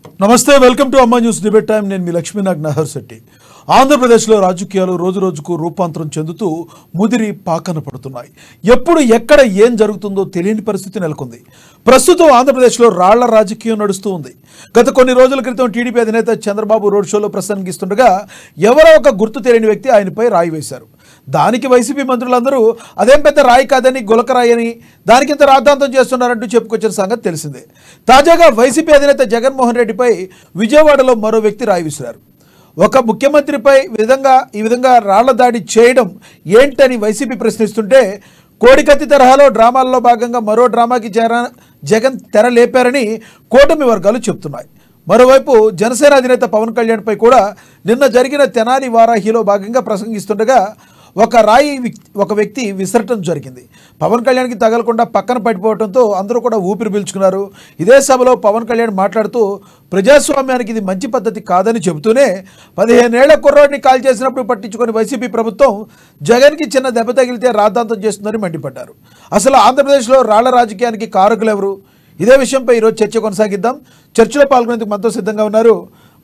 నమస్తే, welcome to అమ్మా news debate time. నేను మీ లక్ష్మీనాగ్ నహర్ శెట్టి. ఆంధ్రప్రదేశ్లో రాజకీయాలు రోజు రోజుకు రూపాంతరం చెందుతూ ముదిరి పాకన పడుతున్నాయి. ఎప్పుడు ఎక్కడ ఏం జరుగుతుందో తెలియని పరిస్థితి నెలకొంది. ప్రస్తుతం ఆంధ్రప్రదేశ్లో రాళ్ల రాజకీయం నడుస్తూ ఉంది. గత కొన్ని రోజుల క్రితం టీడీపీ అధినేత చంద్రబాబు రోడ్ షోలో ప్రసంగిస్తుండగా ఎవరో ఒక గుర్తు తెలియని వ్యక్తి ఆయనపై రాయి వేశారు. దానికి వైసీపీ మంత్రులందరూ అదేం పెద్ద రాయి కాదని, గులకరాయి అని, దానికింత రాద్ధాంతం చేస్తున్నారంటూ చెప్పుకొచ్చిన సంగతి తెలిసిందే. తాజాగా వైసీపీ అధినేత జగన్మోహన్ రెడ్డిపై విజయవాడలో మరో వ్యక్తి రాయి విసిరారు. ఒక ముఖ్యమంత్రిపై ఈ విధంగా రాళ్ల దాడి చేయడం ఏంటని వైసీపీ ప్రశ్నిస్తుంటే, కోడికత్తి తరహాలో డ్రామాల్లో భాగంగా మరో డ్రామాకి జగన్ తెర లేపారని కూటమి వర్గాలు చెప్తున్నాయి. మరోవైపు జనసేన అధినేత పవన్ కళ్యాణ్పై కూడా నిన్న జరిగిన తెనాలి వారాహిలో భాగంగా ప్రసంగిస్తుండగా ఒక వ్యక్తి విసరటం జరిగింది. పవన్ కళ్యాణ్కి తగలకుండా పక్కన పడిపోవడంతో అందరూ కూడా ఊపిరి పీల్చుకున్నారు. ఇదే సభలో పవన్ కళ్యాణ్ మాట్లాడుతూ ప్రజాస్వామ్యానికి ఇది మంచి పద్ధతి కాదని చెబుతూనే 15 ఏళ్ల కుర్రాడిని కాల్ చేసినప్పుడు పట్టించుకొని వైసీపీ ప్రభుత్వం జగన్కి చిన్న దెబ్బ తగిలితే రాద్ధాంతం చేస్తుందని మండిపడ్డారు. అసలు ఆంధ్రప్రదేశ్లో రాళ్ల రాజకీయానికి కారకులు ఎవరు? ఇదే విషయంపై ఈరోజు చర్చ కొనసాగిద్దాం. చర్చలో పాల్గొనేందుకు మనతో సిద్ధంగా ఉన్నారు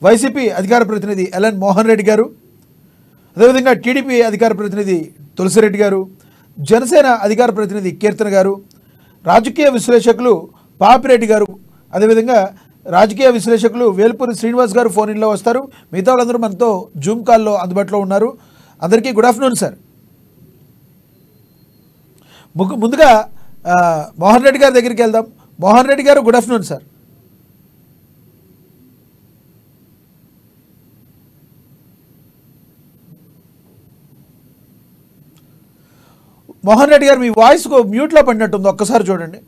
వైసీపీ అధికార ప్రతినిధి ఎల్ఎన్ మోహన్ రెడ్డి గారు, అదేవిధంగా టీడీపీ అధికార ప్రతినిధి తులసిరెడ్డి గారు, జనసేన అధికార ప్రతినిధి కీర్తన గారు, రాజకీయ విశ్లేషకులు పాపిరెడ్డి గారు, అదేవిధంగా రాజకీయ విశ్లేషకులు వేల్పూరి శ్రీనివాస్ గారు ఫోన్ ఇన్లో వస్తారు. మిగతా వాళ్ళందరూ మనతో జూమ్ కాల్లో అందుబాటులో ఉన్నారు. అందరికీ గుడ్ ఆఫ్టర్నూన్ సార్. ముందుగా మోహన్ రెడ్డి గారి దగ్గరికి వెళ్దాం. మోహన్ రెడ్డి గారు, good afternoon sir. Mohan Reddy గారు, మీ వాయిస్ మ్యూట్లో పడినట్టుంది, ఒక్కసారి చూడండి.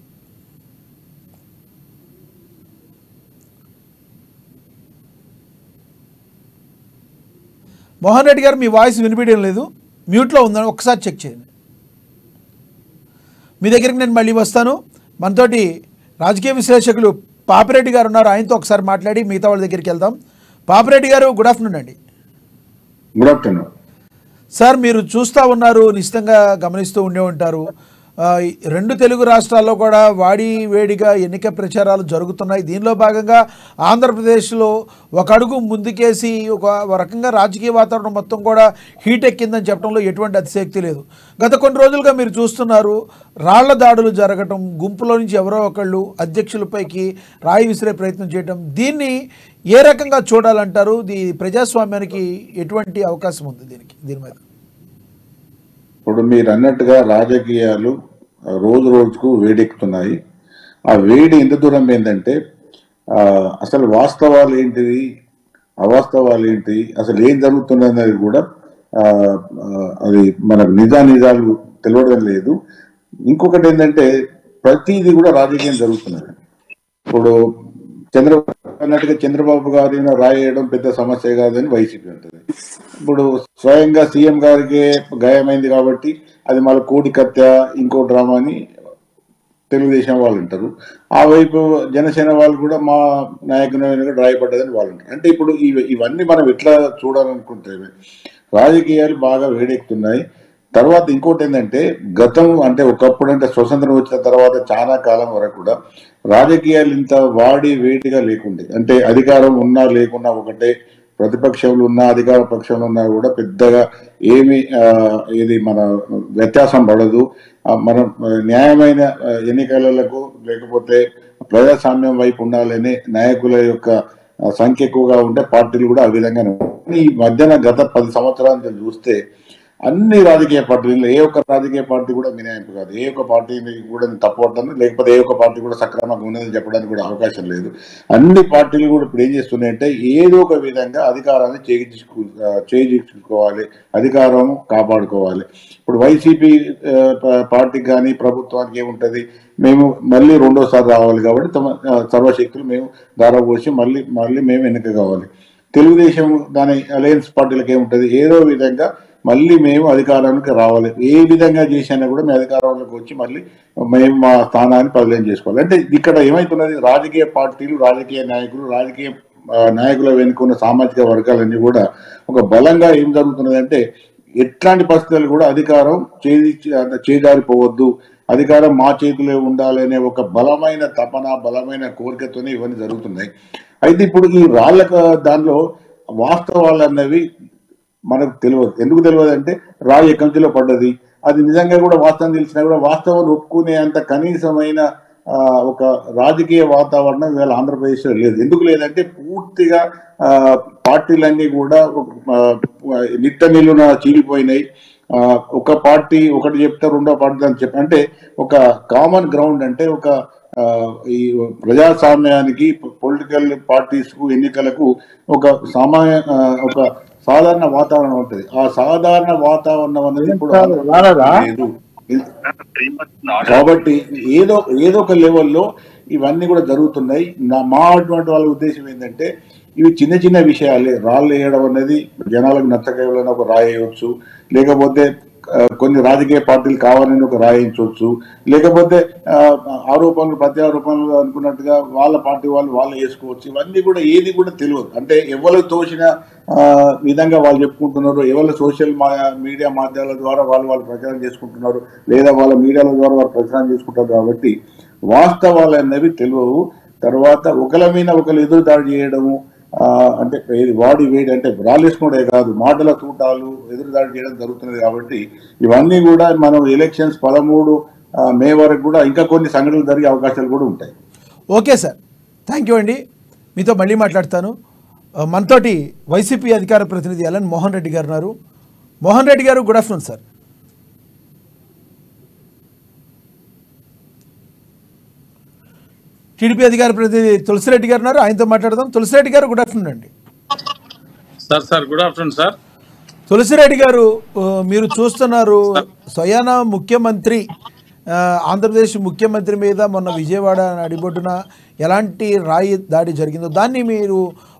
మోహన్ రెడ్డి గారు, మీ వాయిస్ వినిపించడం లేదు, మ్యూట్లో ఉందని ఒక్కసారి చెక్ చేయండి. మీ దగ్గరికి నేను మళ్ళీ వస్తాను. మనతోటి రాజకీయ విశ్లేషకులు పాపిరెడ్డి గారు ఉన్నారు, ఆయనతో ఒకసారి మాట్లాడి మిగతా వాళ్ళ దగ్గరికి వెళ్దాం. పాపిరెడ్డి గారు, గుడ్ ఆఫ్టర్నూన్ అండి. Good afternoon sir. మీరు చూస్తూ ఉన్నారు, నిశ్చితంగా గమనిస్తూ ఉండే ఉంటారు. రెండు తెలుగు రాష్ట్రాల్లో కూడా వాడి వేడిగా ఎన్నిక ప్రచారాలు జరుగుతున్నాయి. దీనిలో భాగంగా ఆంధ్రప్రదేశ్లో ఒక అడుగు ముందుకేసి ఒక రకంగా రాజకీయ వాతావరణం మొత్తం కూడా హీట్ ఎక్కిందని చెప్పడంలో ఎటువంటి అతిశయోక్తి లేదు. గత కొన్ని రోజులుగా మీరు చూస్తున్నారు, రాళ్ల దాడులు జరగటం, గుంపులో నుంచి ఎవరో ఒకళ్ళు అధ్యక్షులపైకి రాయి విసిరే ప్రయత్నం చేయటం, దీన్ని ఏ రకంగా చూడాలంటారు? ప్రజాస్వామ్యానికి ఎటువంటి అవకాశం ఉంది దీని మీద? ఇప్పుడు మీరు అన్నట్టుగా రాజకీయాలు రోజు రోజుకు వేడెక్కుతున్నాయి. ఆ వేడి ఎంత దూరం ఏంటంటే అసలు వాస్తవాలు ఏంటిది, అవాస్తవాలు ఏంటి, అసలు ఏం జరుగుతుంది అనేది కూడా అది మనకు నిజాలు తెలియడం లేదు. ఇంకొకటి ఏంటంటే ప్రతిదీ కూడా రాజకీయం జరుగుతున్నది. ఇప్పుడు చంద్రబాబు గారి రాయడం పెద్ద సమస్య కాదని వైసీపీ ఉంటుంది. ఇప్పుడు స్వయంగా సీఎం గారికి గాయమైంది కాబట్టి అది మళ్ళీ కోడికత్య ఇంకో డ్రామా అని తెలుగుదేశం వాళ్ళు అంటారు. ఆ వైపు జనసేన వాళ్ళు కూడా మా నాయకుని రాయపడ్డదని వాళ్ళు అంటారు. అంటే ఇప్పుడు ఇవన్నీ మనం ఎట్లా చూడాలనుకుంటే రాజకీయాలు బాగా వేడెక్కుతున్నాయి. తర్వాత ఇంకోటి ఏంటంటే గతం అంటే ఒకప్పుడు అంటే స్వతంత్రం వచ్చిన తర్వాత చాలా కాలం వరకు కూడా రాజకీయాలు ఇంత వాడి వేడిగా లేకుండే. అంటే అధికారం ఉన్నా లేకున్నా ఒకటే, ప్రతిపక్షంలో ఉన్నా అధికార పక్షంలో ఉన్నా కూడా పెద్దగా ఏది మన వ్యత్యాసం పడదు. మనం న్యాయమైన ఎన్నికలకు లేకపోతే ప్రజాస్వామ్యం వైపు ఉండాలని నాయకుల యొక్క సంఖ్య ఎక్కువగా ఉంటే పార్టీలు కూడా ఆ విధంగానే. ఈ మధ్యన గత 10 సంవత్సరాలు చూస్తే అన్ని రాజకీయ పార్టీలు, ఏ ఒక్క రాజకీయ పార్టీ కూడా మినహాయింపు కాదు. ఏ ఒక్క పార్టీని కూడా తప్పవద్దని, లేకపోతే ఏ ఒక్క పార్టీ కూడా సక్రమంగా ఉన్నదని చెప్పడానికి కూడా అవకాశం లేదు. అన్ని పార్టీలు కూడా ఇప్పుడు ఏం చేస్తున్నాయంటే ఏదో ఒక విధంగా అధికారాన్ని చేజిక్కోవాలి, అధికారం కాపాడుకోవాలి. ఇప్పుడు వైసీపీ పార్టీకి కానీ ప్రభుత్వానికి ఏముంటుంది, మేము మళ్ళీ రెండోసారి రావాలి కాబట్టి తమ సర్వశక్తులు మేము దారపోసి మళ్ళీ మేము ఎన్నిక కావాలి. తెలుగుదేశం దాని అలయన్స్ పార్టీలకు ఏముంటుంది, ఏదో విధంగా మళ్ళీ మేము అధికారానికి రావాలి, ఏ విధంగా చేసినా కూడా మేము అధికారంలోకి వచ్చి మళ్ళీ మేము మా స్థానాన్ని బదిలీ చేసుకోవాలి. అంటే ఇక్కడ ఏమైతున్నది, రాజకీయ పార్టీలు, రాజకీయ నాయకుల వెనుకున్న సామాజిక వర్గాలన్నీ కూడా ఒక బలంగా ఏం జరుగుతున్నది అంటే ఎట్లాంటి పరిస్థితులు కూడా అధికారం చేజారిపోవద్దు, అధికారం మా చేతిలో ఉండాలి అనే ఒక బలమైన తపన, బలమైన కోరికతోనే ఇవన్నీ జరుగుతున్నాయి. అయితే ఇప్పుడు ఈ రాళ్ళ దానిలో వాస్తవాలు అన్నవి మనకు తెలియదు. ఎందుకు తెలియదు అంటే రాయి ఎకంచిలో పడ్డది, అది నిజంగా కూడా వాస్తవం తెలిసినా కూడా వాస్తవాన్ని ఒప్పుకునే అంత కనీసమైన ఒక రాజకీయ వాతావరణం ఇవాళ ఆంధ్రప్రదేశ్లో లేదు. ఎందుకు లేదంటే పూర్తిగా పార్టీలన్నీ కూడా నిట్ట నిలున చీలిపోయినాయి. ఒక పార్టీ ఒకటి చెప్తే రెండో పార్టీ అని చెప్పి, అంటే ఒక కామన్ గ్రౌండ్, అంటే ఒక ఈ ప్రజాస్వామ్యానికి, పొలిటికల్ పార్టీస్ కు, ఎన్నికలకు ఒక ఒక సాధారణ వాతావరణం ఉంటుంది. ఆ సాధారణ వాతావరణం అనేది ఇప్పుడు లేదు. కాబట్టి ఏదో ఒక లెవెల్లో ఇవన్నీ కూడా జరుగుతున్నాయి. మా అటువంటి వాళ్ళ ఉద్దేశం ఏంటంటే ఇవి చిన్న చిన్న విషయాలే. రాళ్ళు వేయడం అనేది జనాలకు నచ్చకేవలన ఒక రాయవచ్చు, లేకపోతే కొన్ని రాజకీయ పార్టీలు కావాలని ఒక రాయించవచ్చు, లేకపోతే ఆరోపణలు ప్రత్యారోపణలు అనుకున్నట్టుగా వాళ్ళ పార్టీ వాళ్ళు వేసుకోవచ్చు. ఇవన్నీ కూడా ఏది కూడా తెలియదు. అంటే ఎవరికి తోచిన విధంగా వాళ్ళు చెప్పుకుంటున్నారు, ఎవరు సోషల్ మీడియా మాధ్యమాల ద్వారా వాళ్ళు ప్రచారం చేసుకుంటున్నారు, లేదా వాళ్ళ మీడియాల ద్వారా వాళ్ళు ప్రచారం చేసుకుంటారు. కాబట్టి వాస్తవాలు అనేవి తెలియవు. తర్వాత ఒకరి మీద ఒకరు ఎదురు దాడి చేయడము, అంటే వాడి వేడి, అంటే రాలేసుకునే కాదు, మాటల తూటాలు, ఎదురుదాడి చేయడం జరుగుతున్నది. కాబట్టి ఇవన్నీ కూడా మనం ఎలక్షన్స్ 13 మే వరకు కూడా ఇంకా కొన్ని సంఘటనలు జరిగే అవకాశాలు కూడా ఉంటాయి. ఓకే సార్, థ్యాంక్ యూ అండి. మీతో మళ్ళీ మాట్లాడతాను. మనతోటి వైసీపీ అధికార ప్రతినిధి ఎల్ఎన్ మోహన్ రెడ్డి గారు ఉన్నారు. మోహన్ రెడ్డి గారు, గుడ్ ఆఫ్టర్నూన్ సార్. టీడీపీ అధికార ప్రతినిధి తులసిరెడ్డి గారు ఉన్నారు, ఆయనతో మాట్లాడదాం. తులసిరెడ్డి గారు, గుడ్ ఆఫ్టర్నూన్ అండి. Sir good afternoon sir. Tulasi Reddy గారు, మీరు చూస్తున్నారు స్వయాన ముఖ్యమంత్రి, ఆంధ్రప్రదేశ్ ముఖ్యమంత్రి మీద మొన్న విజయవాడ నడిబొడ్డున ఎలాంటి రాయి దాడి జరిగిందో దాన్ని మీరు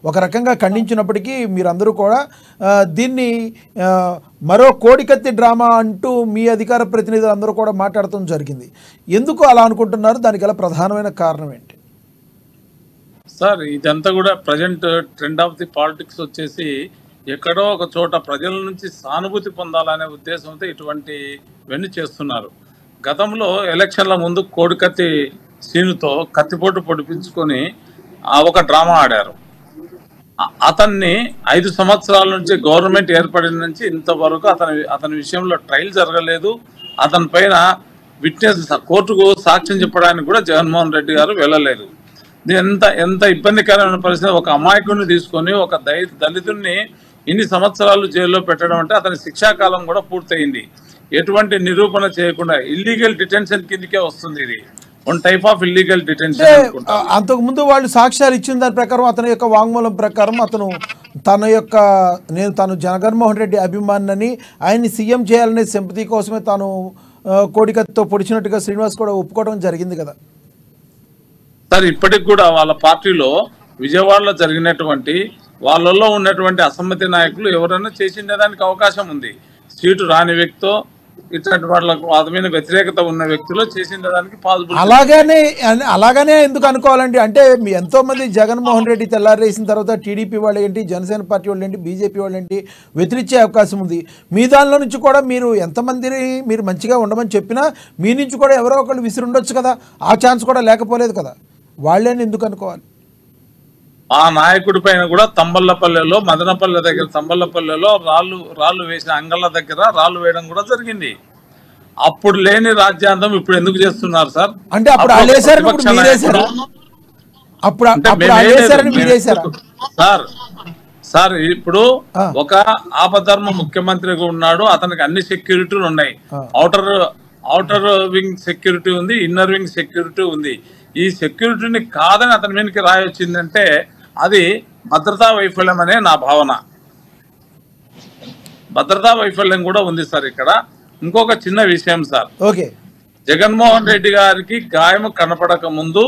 ఒక రకంగా ఖండించినప్పటికీ మీరందరూ కూడా దీన్ని మరో కోడికత్తి డ్రామా అంటూ మీ అధికార ప్రతినిధులు అందరూ కూడా మాట్లాడటం జరిగింది. ఎందుకు అలా అనుకుంటున్నారు? దానికి గల ప్రధానమైన కారణం ఏంటి? సార్, ఇదంతా కూడా present trend of the politics వచ్చేసి ఎక్కడో ఒక చోట ప్రజల నుంచి సానుభూతి పొందాలనే ఉద్దేశంతో ఇటువంటి వెన్ను చేస్తున్నారు. గతంలో ఎలక్షన్ల ముందు కోడికత్తి సీనుతో కత్తిపోటు పొడిపించుకొని ఒక డ్రామా ఆడారు. అతన్ని 5 సంవత్సరాల నుంచి గవర్నమెంట్ ఏర్పడిన నుంచి ఇంతవరకు అతని విషయంలో ట్రయల్ జరగలేదు. అతని పైన విట్నెస్ కోర్టుకు సాక్ష్యం చెప్పడానికి కూడా జగన్మోహన్ రెడ్డి గారు వెళ్ళలేదు. ఎంత ఇబ్బందికరమైన పరిస్థితి. ఒక అమాయకుడిని తీసుకొని ఒక దళితుడిని ఇన్ని సంవత్సరాలు జైల్లో పెట్టడం అంటే అతని శిక్షాకాలం కూడా పూర్తయింది. ఎటువంటి నిరూపణ చేయకుండా ఇల్లీగల్ డిటెన్షన్ కిందకే వస్తుంది. ఇది one type of illegal detention. అంతకుముందు వాళ్ళు సాక్ష్యాలు ఇచ్చిన దాని ప్రకారం, అతని యొక్క వాంగ్మూలం ప్రకారం తాను జగన్మోహన్ రెడ్డి అభిమానిని, ఆయన్ని సీఎం చేయాలనే సింపతి కోసమే తాను కోడికత్తితో పొడిచినట్టుగా శ్రీనివాస్ కూడా ఒప్పుకోవడం జరిగింది కదా సార్. ఇప్పటికి కూడా వాళ్ళ పార్టీలో విజయవాడలో జరిగినటువంటి వాళ్ళల్లో ఉన్నటువంటి అసమ్మతి నాయకులు ఎవరైనా చేసిండేదానికి అవకాశం ఉంది. సీటు రాని వ్యక్తితో, ఇట్లాంటి వాళ్ళకు మీద వ్యతిరేకత ఉన్న వ్యక్తులు చేసిండేదానికి పాసిబుల్. అలాగనే ఎందుకు అనుకోవాలండి? అంటే ఎంతో మంది జగన్మోహన్ రెడ్డి తెల్లారేసిన తర్వాత టీడీపీ వాళ్ళు ఏంటి, జనసేన పార్టీ వాళ్ళు ఏంటి, బీజేపీ వాళ్ళు ఏంటి వ్యతిరేకించే అవకాశం ఉంది. మీ దానిలో నుంచి కూడా మీరు ఎంతమందిని మీరు మంచిగా ఉండమని చెప్పినా మీ నుంచి కూడా ఎవరో ఒకళ్ళు విసిరుండొచ్చు కదా. ఆ ఛాన్స్ కూడా లేకపోలేదు కదా. వాళ్ళని ఎందుకు అనుకోవాలి? ఆ నాయకుడి పైన కూడా తంబల్లపల్లెలో, మదనపల్లె దగ్గర తంబల్లపల్లెలో రాళ్ళు వేసిన అంగళ్ళ దగ్గర రాళ్ళు వేయడం కూడా జరిగింది. అప్పుడు లేని రాజ్యాంగం ఇప్పుడు ఎందుకు చేస్తున్నారు సార్? అంటే సార్ ఇప్పుడు ఒక ఆపధర్మ ముఖ్యమంత్రిగా ఉన్నాడు. అతనికి అన్ని సెక్యూరిటీలు ఉన్నాయి. ఔటర్ వింగ్ సెక్యూరిటీ ఉంది, ఇన్నర్ వింగ్ సెక్యూరిటీ ఉంది. ఈ సెక్యూరిటీని కాదని అతని మీదకి రాయి వచ్చిందంటే అది భద్రతా వైఫల్యం అనే నా భావన. భద్రతా వైఫల్యం కూడా ఉంది సార్. ఇక్కడ ఇంకొక చిన్న విషయం సార్. ఓకే, జగన్మోహన్ రెడ్డి గారికి గాయం కనపడక ముందు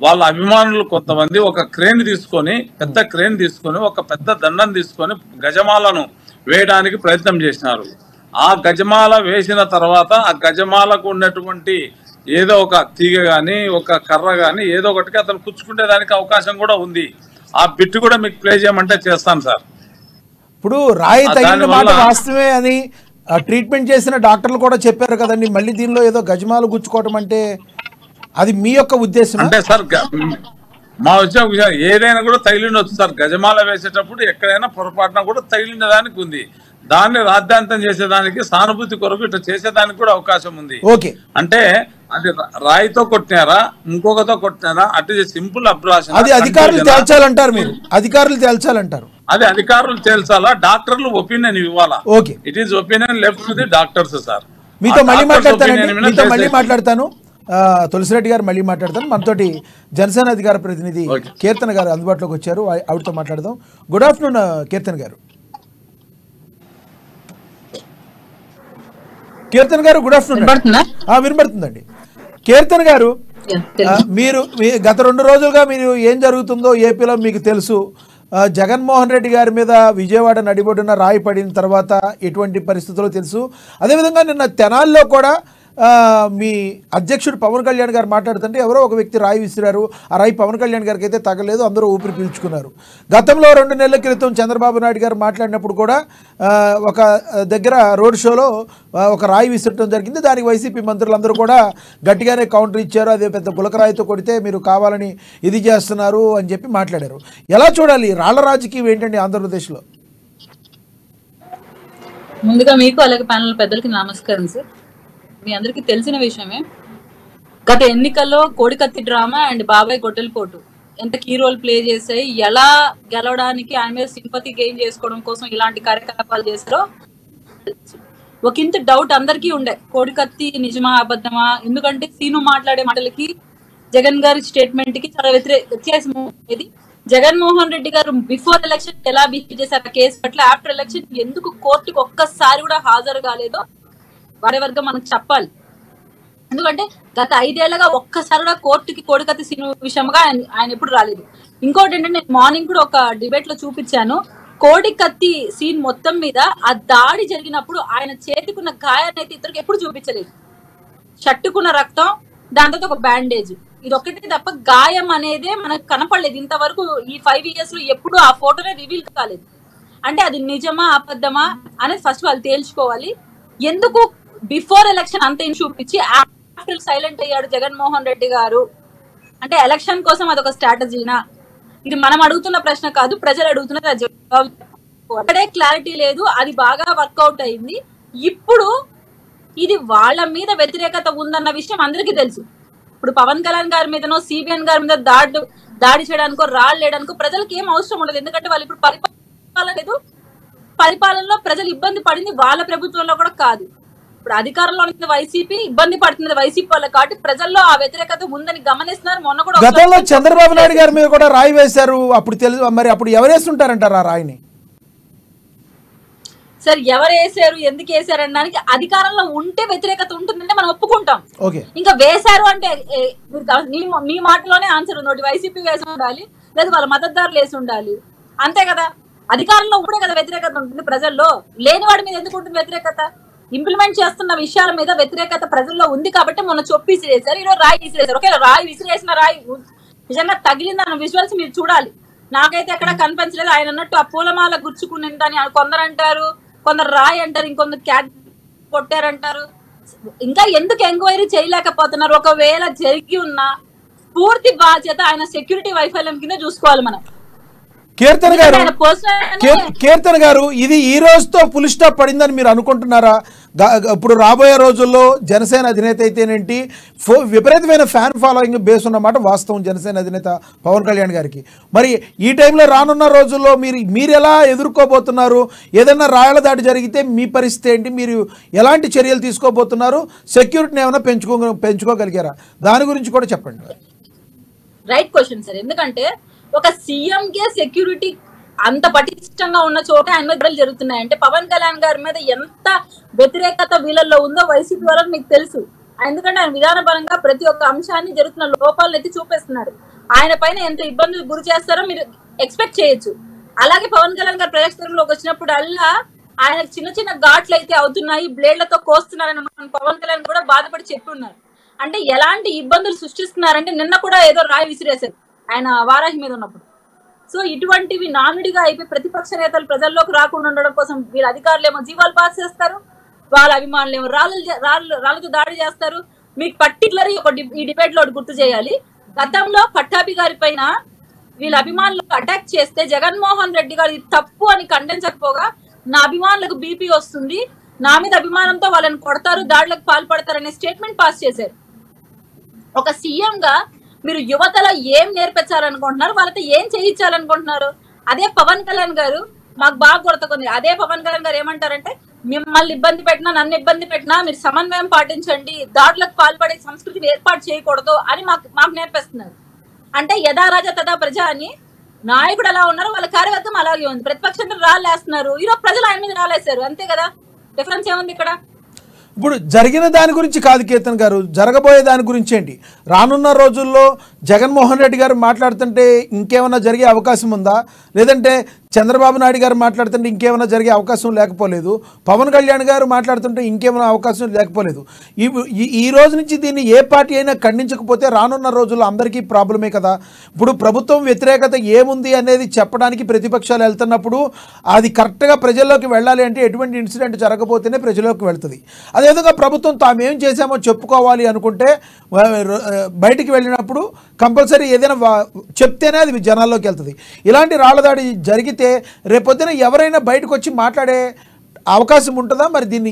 వాళ్ళ అభిమానులు కొంతమంది ఒక క్రేన్ తీసుకొని, పెద్ద క్రేన్ తీసుకొని, ఒక పెద్ద దండం తీసుకొని గజమాలను వేయడానికి ప్రయత్నం చేసినారు. ఆ గజమాల వేసిన తర్వాత ఆ గజమాలకు ఉన్నటువంటి ఏదో ఒక తీగ కానీ, ఒక కర్ర కానీ ఏదో ఒకటికి అతను పుచ్చుకునేదానికి అవకాశం కూడా ఉంది. ఆ బిట్ కూడా మీకు ప్లే చేయమంటే చేస్తాను సార్. ఇప్పుడు రాయి తగిన మాట వాస్తవమే అని ఆ ట్రీట్మెంట్ చేసిన డాక్టర్లు కూడా చెప్పారు కదండి, మళ్ళీ దీనిలో ఏదో గజమాలు గుచ్చుకోవటం అంటే అది మీ యొక్క ఉద్దేశం? అంటే సార్ మా వచ్చే ఏదైనా కూడా తగిలిండొచ్చు సార్. గజమాల వేసేటప్పుడు ఎక్కడైనా పొరపాటున కూడా తగిలిన దానికి ఉంది. దాన్ని రాద్ధాంతం చేసేదానికి, సానుభూతి కొరకు ఇట్లా చేసేదానికి కూడా అవకాశం ఉంది. ఓకే, అంటే అది రాయితో కొట్టినారా, ఇంకొకతో కొట్టినారా, అటు సింపుల్ అబ్రాషన్. అది అధికారులు తేల్చాలంటారు, మీరు అధికారులు తేల్చాలంటారు. అది అధికారులు తేల్చాలా, డాక్టర్లు ఒపీనియన్ ఇవ్వాలా. Okay, it is opinion left to the doctors sir. మీతో మళ్ళీ మాట్లాడతాను. తులసిరెడ్డి గారు మళ్ళీ మాట్లాడతాను. మనతోటి జనసేన అధికార ప్రతినిధి కీర్తన గారు అందుబాటులోకి వచ్చారు, ఆవిడతో మాట్లాడదాం. గుడ్ ఆఫ్టర్నూన్ కీర్తన గారు. కీర్తన గారు గుడ్ ఆఫ్టర్నూన్. వినబడుతుందండి. కీర్తన గారు, మీరు గత 2 రోజులుగా మీరు ఏం జరుగుతుందో ఏపీలో మీకు తెలుసు. జగన్మోహన్ రెడ్డి గారి మీద విజయవాడ నడిబొడ్డున రాయి పడిన తర్వాత ఎటువంటి పరిస్థితుల్లో తెలుసు. అదేవిధంగా నిన్న తెనాల్లో కూడా మీ అధ్యక్షుడు పవన్ కళ్యాణ్ గారు మాట్లాడుతుంటే ఎవరో ఒక వ్యక్తి రాయి విసిరారు. ఆ రాయి పవన్ కళ్యాణ్ గారికి అయితే తగలేదు, అందరూ ఊపిరి పీల్చుకున్నారు. గతంలో 2 నెలల క్రితం చంద్రబాబు నాయుడు గారు మాట్లాడినప్పుడు కూడా ఒక దగ్గర రోడ్ షోలో ఒక రాయి విసరటం జరిగింది. దానికి వైసీపీ మంత్రులందరూ కూడా గట్టిగానే కౌంటర్ ఇచ్చారు. అదే పెద్ద గులకరాయితో కొడితే మీరు కావాలని ఇది చేస్తున్నారు అని చెప్పి మాట్లాడారు. ఎలా చూడాలి రాళ్ల రాజకీయం ఏంటండి ఆంధ్రప్రదేశ్లో? ముందుగా మీకు అలాగే ప్యానల్ పెద్దలకి నమస్కారం సార్. మీ అందరికీ తెలిసిన విషయమే, గత ఎన్నికల్లో కోడికత్తి డ్రామా అండ్ బాబాయ్ గొడ్డలి పోటు ఎంత కీ రోల్ ప్లే చేసాయి, ఎలా గెలవడానికి ఆయన మీద సింపతి గెయిన్ చేసుకోవడం కోసం ఇలాంటి కార్యకలాపాలు చేస్తారో ఒకంత డౌట్ అందరికీ ఉండే, కోడికత్తి నిజమా అబద్ధమా. ఎందుకంటే సీను మాట్లాడే మాటలకి జగన్ గారి స్టేట్మెంట్ కి చాలా వ్యత్యాసం ఉండేది. జగన్మోహన్ రెడ్డి గారు బిఫోర్ ఎలక్షన్ ఎలా బిహేవ్ చేశారు కేసు పట్ల, ఆఫ్టర్ ఎలక్షన్ ఎందుకు కోర్టుకు ఒక్కసారి కూడా హాజరు కాలేదో వారెవర్గా మనకు చెప్పాలి. ఎందుకంటే గత 5 ఏళ్లుగా ఒక్కసారి కోర్టుకి కోడికత్తి సీను విషయంగా ఆయన ఎప్పుడు రాలేదు. ఇంకోటి ఏంటంటే, నేను మార్నింగ్ కూడా ఒక డిబేట్ లో చూపించాను, కోడికత్తి సీన్ మొత్తం మీద ఆ దాడి జరిగినప్పుడు ఆయన చేతికున్న గాయాన్ని అయితే ఇతరులకు ఎప్పుడు చూపించలేదు. షట్టుకున్న రక్తం, దాని తర్వాత ఒక బ్యాండేజ్, ఇది ఒక్కటే తప్ప గాయం అనేదే మనకు కనపడలేదు ఇంతవరకు. ఈ 5 years లో ఎప్పుడు ఆ ఫోటోనే రివీల్ కాలేదు. అంటే అది నిజమా అబద్ధమా అనేది ఫస్ట్ వాళ్ళు తేల్చుకోవాలి. ఎందుకు బిఫోర్ ఎలక్షన్ అంత చూపించి ఆఫ్టర్ సైలెంట్ అయ్యాడు జగన్మోహన్ రెడ్డి గారు అంటే, ఎలక్షన్ కోసం అదొక స్ట్రాటజీనా? ఇది మనం అడుగుతున్న ప్రశ్న కాదు, ప్రజలు అడుగుతున్నది. అక్కడే క్లారిటీ లేదు. అది బాగా వర్కౌట్ అయింది. ఇప్పుడు ఇది వాళ్ళ మీద వ్యతిరేకత ఉందన్న విషయం అందరికీ తెలుసు. ఇప్పుడు పవన్ కళ్యాణ్ గారి మీదనో సిబిఎన్ గారి మీద దాడి చేయడానికో రాళ్ళేయడానికో ప్రజలకు ఏం అవసరం ఉండదు. ఎందుకంటే వాళ్ళు ఇప్పుడు పరిపాలన లేదు, పరిపాలనలో ప్రజలు ఇబ్బంది పడింది వాళ్ళ ప్రభుత్వంలో కూడా కాదు. ఇప్పుడు అధికారంలో ఉన్నది వైసీపీ, ఇబ్బంది పడుతున్నది వైసీపీ వాళ్ళ, కాబట్టి ప్రజల్లో ఆ వ్యతిరేకత ఉందని గమనిస్తున్నారు. మొన్న కూడా గతంలో చంద్రబాబు నాయుడు గారి మీద కూడా రాయి వేశారు, అప్పుడు తెలుసు. మరి అప్పుడు ఎవరు వేస్తుంటారంటారు ఆ రాయిని? సార్ ఎవరు వేసారు, ఎందుకు వేసారు అనడానికి అధికారంలో ఉంటే వ్యతిరేకత ఉంటుందంటే మనం ఒప్పుకుంటాం. ఇంకా వేశారు అంటే మీ మాటలోనే ఆన్సర్ ఉంది, వైసీపీ వేసి ఉండాలి లేదా వాళ్ళ మద్దతుదారులు వేసి ఉండాలి, అంతే కదా. అధికారంలో ఉంటే కదా వ్యతిరేకత ఉంటుంది ప్రజల్లో, లేని వాడి మీద ఎందుకు ఉంటుంది వ్యతిరేకత? ఇంప్లిమెంట్ చేస్తున్న విషయాల మీద వ్యతిరేకత ప్రజల్లో ఉంది కాబట్టి మొన్న చొప్పి విసిరేశారు, ఈరోజు రాయి విసిరేశారు. ఓకే, రాయి విసిరేసిన రాయి నిజంగా తగిలిందన్న విజువల్స్ మీరు చూడాలి. నాకైతే ఎక్కడ కనిపించలేదు. ఆయన అన్నట్టు ఆ పూలమాల గుర్చుకునిందని కొందరు అంటారు, కొందరు రాయి అంటారు, ఇంకొందరు క్యాట్ కొట్టారంటారు. ఇంకా ఎందుకు ఎంక్వైరీ చేయలేకపోతున్నారు? ఒకవేళ జరిగి ఉన్న పూర్తి బాధ్యత ఆయన సెక్యూరిటీ వైఫల్యం కింద చూసుకోవాలి మనం. కీర్తన గారు, ఇది ఈ రోజుతో ఫుల్ స్టాప్ పడిందని మీరు అనుకుంటున్నారా? ఇప్పుడు రాబోయే రోజుల్లో జనసేన అధినేత అయితేనేంటి విపరీతమైన ఫ్యాన్ ఫాలోయింగ్ బేస్ ఉన్నమాట వాస్తవం జనసేన అధినేత పవన్ కళ్యాణ్ గారికి. మరి ఈ టైంలో రానున్న రోజుల్లో మీరు ఎలా ఎదుర్కోబోతున్నారు? ఏదైనా రాయల దాడి జరిగితే మీ పరిస్థితి ఏంటి? మీరు ఎలాంటి చర్యలు తీసుకోబోతున్నారు? సెక్యూరిటీని ఏమైనా పెంచుకోగలిగారా? దాని గురించి కూడా చెప్పండి. Right question sir. ఎందుకంటే ఒక సీఎం కే సెక్యూరిటీ అంత పటిష్టంగా ఉన్న చోట ఆయన మీద జరుగుతున్నాయంటే పవన్ కళ్యాణ్ గారి మీద ఎంత వ్యతిరేకత వీళ్ళల్లో ఉందో వైసీపీ వాళ్ళకి మీకు తెలుసు. ఎందుకంటే ఆయన విధానపరంగా ప్రతి ఒక్క అంశాన్ని జరుగుతున్న లోపాలను ఎత్తి చూపిస్తున్నారు. ఆయన పైన ఎంత ఇబ్బందులు గురి చేస్తారో మీరు ఎక్స్పెక్ట్ చేయొచ్చు. అలాగే పవన్ కళ్యాణ్ గారు ప్రజాక్షేత్రంలోకి వచ్చినప్పుడు అల్లా ఆయన చిన్న చిన్న ఘాట్లు అయితే అవుతున్నాయి, బ్లేడ్లతో కోస్తున్నారని పవన్ కళ్యాణ్ కూడా బాధపడి చెప్పి ఉన్నారు. అంటే ఎలాంటి ఇబ్బందులు సృష్టిస్తున్నారంటే నిన్న కూడా ఏదో రాయి విసిరేశారు ఆయన వారాహి మీద ఉన్నప్పుడు. సో ఇటువంటివి నానుడిగా అయిపోయి ప్రతిపక్ష నేతలు ప్రజల్లోకి రాకుండా ఉండడం కోసం వీళ్ళ అధికారులు ఏమో జీవాలు పాస్ చేస్తారు, వాళ్ళ అభిమానులు ఏమో రాళ్ళతో దాడి చేస్తారు. మీకు పర్టికులర్ ఈ డిబేట్ లో గుర్తు చేయాలి, గతంలో పట్టాభి గారి పైన వీళ్ళ అభిమానులు అటాక్ చేస్తే జగన్మోహన్ రెడ్డి గారు ఇది తప్పు అని ఖండించకపోగా నా అభిమానులకు బీపీ వస్తుంది, నా మీద అభిమానంతో వాళ్ళని కొడతారు, దాడులకు పాల్పడతారు అనే స్టేట్మెంట్ పాస్ చేశారు. ఒక సీఎం గా మీరు యువతలో ఏం నేర్పించాలనుకుంటున్నారు, వాళ్ళతో ఏం చేయించాలనుకుంటున్నారు? అదే పవన్ కళ్యాణ్ గారు మాకు బాగా గుర్తుకుంది. అదే పవన్ కళ్యాణ్ గారు ఏమంటారంటే, మిమ్మల్ని ఇబ్బంది పెట్టినా నన్ను ఇబ్బంది పెట్టినా మీరు సమన్వయం పాటించండి, దాడులకు పాల్పడే సంస్కృతిని ఏర్పాటు చేయకూడదు అని మాకు నేర్పిస్తున్నారు. అంటే యథా రాజా తథా ప్రజ అని నాయకుడు ఎలా ఉన్నారు, వాళ్ళ కార్యవర్గం అలాగే ఉంది. ప్రతిపక్షంతో రాళ్ళేస్తున్నారు, ఈరోజు ప్రజలు ఆయన మీద రాలేశారు, అంతే కదా. డిఫరెన్స్ ఏముంది ఇక్కడ? ఇప్పుడు జరిగిన దాని గురించి కాదు కీర్తన్ గారు, జరగబోయే దాని గురించి ఏంటి? రానున్న రోజుల్లో జగన్మోహన్ రెడ్డి గారు మాట్లాడుతుంటే ఇంకేమైనా జరిగే అవకాశం ఉందా? లేదంటే చంద్రబాబు నాయుడు గారు మాట్లాడుతుంటే ఇంకేమైనా జరిగే అవకాశం లేకపోలేదు, పవన్ కళ్యాణ్ గారు మాట్లాడుతుంటే ఇంకేమైనా అవకాశం లేకపోలేదు. ఈ రోజు నుంచి దీన్ని ఏ పార్టీ అయినా ఖండించకపోతే రానున్న రోజుల్లో అందరికీ ప్రాబ్లమే కదా. ఇప్పుడు ప్రభుత్వం వ్యతిరేకత ఏముంది అనేది చెప్పడానికి ప్రతిపక్షాలు వెళ్తున్నప్పుడు అది కరెక్ట్గా ప్రజల్లోకి వెళ్ళాలి అంటే ఎటువంటి ఇన్సిడెంట్ జరగకపోతేనే ప్రజల్లోకి వెళ్తుంది. అదేవిధంగా ప్రభుత్వం తామేం చేశామో చెప్పుకోవాలి అనుకుంటే బయటికి వెళ్ళినప్పుడు కంపల్సరీ ఏదైనా చెప్తేనే అది జనాల్లోకి వెళ్తుంది. ఇలాంటి రాళ్ళదాడి జరిగితే రేపొద్దున ఎవరైనా బయటకు వచ్చి మాట్లాడే అవకాశం ఉంటుందా? మరి దీన్ని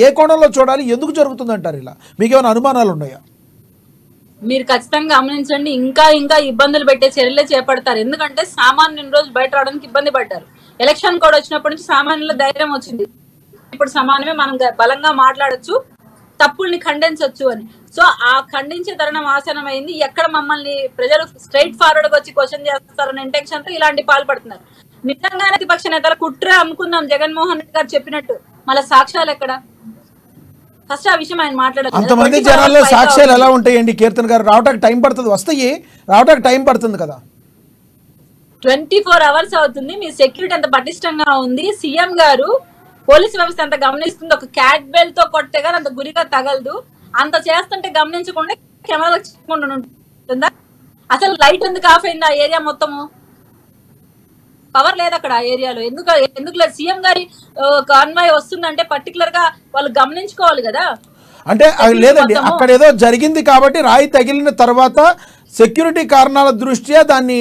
ఏ కోణంలో చూడాలి, ఎందుకు జరుగుతుంది అంటారు? ఇలా మీకేమైనా అనుమానాలు ఉన్నాయా? మీరు ఖచ్చితంగా గమనించండి, ఇంకా ఇబ్బందులు పెట్టే చర్యలే చేపడతారు. ఎందుకంటే సామాన్యుని రోజు బయట రావడానికి ఇబ్బంది పడ్డారు. ఎలక్షన్ కోడ్ వచ్చినప్పటి నుంచి సామాన్యుల ధైర్యం వచ్చింది. ఇప్పుడు సమానమే, మనం బలంగా మాట్లాడొచ్చు, తప్పుల్ని ఖండించవచ్చు అని. సో ఆ ఖండించే తరుణం ఆసనమైంది. ఎక్కడ మమ్మల్ని ప్రజలు స్ట్రైట్ ఫార్వర్డ్ వచ్చి క్వశ్చన్ చేస్తారనే ఇంటెన్షన్ తో ఇలాంటి పాల్పడుతున్నారు. నిజంగానే ప్రతిపక్ష నేతల కుట్ర అనుకుందాం జగన్మోహన్ రెడ్డి గారు చెప్పినట్టు, మళ్ళీ సాక్ష్యాలు ఎక్కడ? ఫస్ట్ ఆ విషయం ఆయన మాట్లాడారు. అంతమంది జనాల్లో సాక్ష్యాలు ఎలా ఉంటాయండి కీర్తన్ గారు? రావడానికి టైం పడుతుంది, వస్తాయి, రావడానికి టైం పడుతుంది కదా. 24 hours అవుతుంది. మీ సెక్యూరిటీ ఎంత పటిష్టంగా ఉంది, సీఎం గారు పోలీసు వ్యవస్థ ఎంత గమనిస్తుంది, ఒక క్యాట్ బెల్ తో కొట్టే గానీ అంత గురిగా తగలదు. అంత చేస్తుంటే గమనించకుండా కెమెరాలకు చిక్కకుండా ఉంటుందా? అసలు లైట్ ఎందుకు ఆఫ్ అయింది ఆ ఏరియా మొత్తము? పవర్ లేదు అక్కడ ఆ ఏరియాలో. ఎందుకు లేదు? సీఎం గారి కాన్వాయ్ వస్తుందంటే పర్టికులర్ గా వాళ్ళు గమనించుకోవాలి కదా. అంటే లేదండి, అక్కడ ఏదో జరిగింది కాబట్టి రాయి తగిలిన తర్వాత సెక్యూరిటీ కారణాల దృష్ట్యా దాన్ని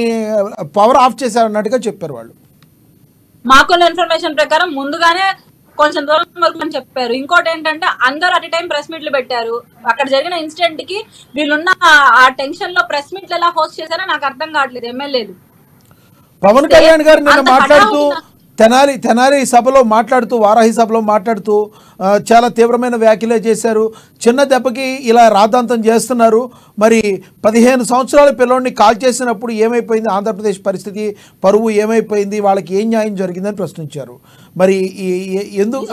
పవర్ ఆఫ్ చేశారన్నట్టుగా చెప్పారు వాళ్ళు. మాకున్న ఇన్ఫర్మేషన్ ప్రకారం ముందుగానే కొంచెం దూరం వరకు అని చెప్పారు. ఇంకోటి ఏంటంటే అందరూ అట్ టైం ప్రెస్ మీట్లు పెట్టారు. అక్కడ జరిగిన ఇన్సిడెంట్ కి వీళ్ళున్న ఆ టెన్షన్ లో ప్రెస్ మీట్లు ఎలా హోస్ట్ చేశారో నాకు అర్థం కావట్లేదు ఎమ్మెల్యేలు. పవన్ కళ్యాణ్ గారు నిన్న మాట్లాడుతూ తెనాలి సభలో మాట్లాడుతూ, వారాహి సభలో మాట్లాడుతూ చాలా తీవ్రమైన వ్యాఖ్యలే చేశారు. చిన్న దెబ్బకి ఇలా రాద్ధాంతం చేస్తున్నారు. మరి 15 సంవత్సరాల పిల్లోడిని కాల్ చేసినప్పుడు ఏమైపోయింది ఆంధ్రప్రదేశ్ పరిస్థితి, పరువు ఏమైపోయింది, వాళ్ళకి ఏం న్యాయం జరిగిందని ప్రశ్నించారు. మరి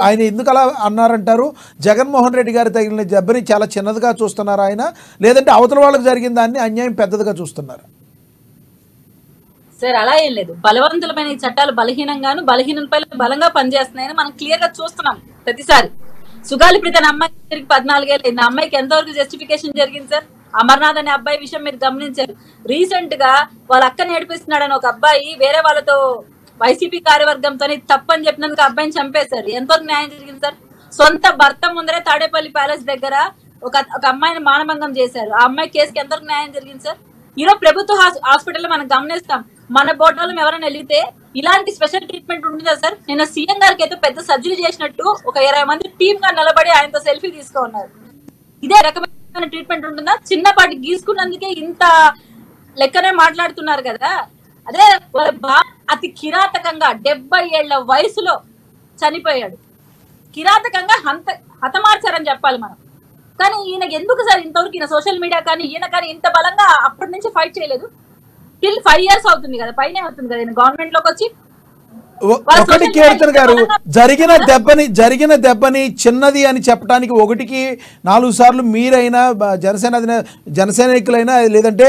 ఆయన ఎందుకు అలా అన్నారంటారు? జగన్మోహన్ రెడ్డి గారు తగిలిన దెబ్బని చాలా చిన్నదిగా చూస్తున్నారు ఆయన, లేదంటే అవతల వాళ్ళకి జరిగిన దాన్ని అన్యాయం పెద్దదిగా చూస్తున్నారు? సార్ అలా ఏం లేదు. బలవంతులమైన ఈ చట్టాలు బలహీనంగాను, బలహీనులపై బలంగా పనిచేస్తున్నాయని మనం క్లియర్ గా చూస్తున్నాం ప్రతిసారి. సుగాలి ప్రీత అనే అమ్మాయి 14 ఏళ్ళు, ఆ అమ్మాయికి ఎంతవరకు జస్టిఫికేషన్ జరిగింది సార్? అమర్నాథ్ అనే అబ్బాయి విషయం మీరు గమనించారు. రీసెంట్ గా వాళ్ళ అక్క నేర్పిస్తున్నాడని ఒక అబ్బాయి వేరే వాళ్ళతో వైసీపీ కార్యవర్గంతో తప్పని చెప్పినందుకు అబ్బాయిని చంపేశారు. ఎంతవరకు న్యాయం జరిగింది సార్? సొంత భర్త ముందరే తాడేపల్లి ప్యాలెస్ దగ్గర ఒక అమ్మాయిని మానభంగం చేశారు. ఆ అమ్మాయి కేసుకి ఎంతవరకు న్యాయం జరిగింది సార్? ఈరోజు ప్రభుత్వ హాస్పిటల్లో మనం గమనిస్తాం, మన బోర్డులో ఎవరైనా వెళ్తే ఇలాంటి స్పెషల్ ట్రీట్మెంట్ ఉంటుందా సార్? నిన్న సీఎం గారికి అయితే పెద్ద సర్జరీ చేసినట్టు ఒక 20 మంది టీమ్ గా నిలబడి ఆయనతో సెల్ఫీ తీసుకున్నారు. ఇదే రకమైన ట్రీట్మెంట్ ఉంటుందా? చిన్నపాటి గీసుకున్నందుకే ఇంత లెక్కనే మాట్లాడుతున్నారు కదా. అదే అతి కిరాతకంగా 70 ఏళ్ల వయసులో చనిపోయాడు. కిరాతకంగా హతమార్చారని చెప్పాలి మనం. కానీ ఈయన ఎందుకు సార్ ఇంతవరకు ఈయన సోషల్ మీడియా కానీ ఈయన కానీ ఇంత బలంగా అప్పటి నుంచి ఫైట్ చేయలేదు? టిల్ 5 years అవుతుంది కదా, పైనే అవుతుంది కదా ఈయన గవర్నమెంట్ లోకి వచ్చి. ఒకటి కీర్తన్ గారు, జరిగిన దెబ్బని చిన్నది అని చెప్పడానికి 1కి 4 సార్లు మీరైనా జనసైనికులైనా లేదంటే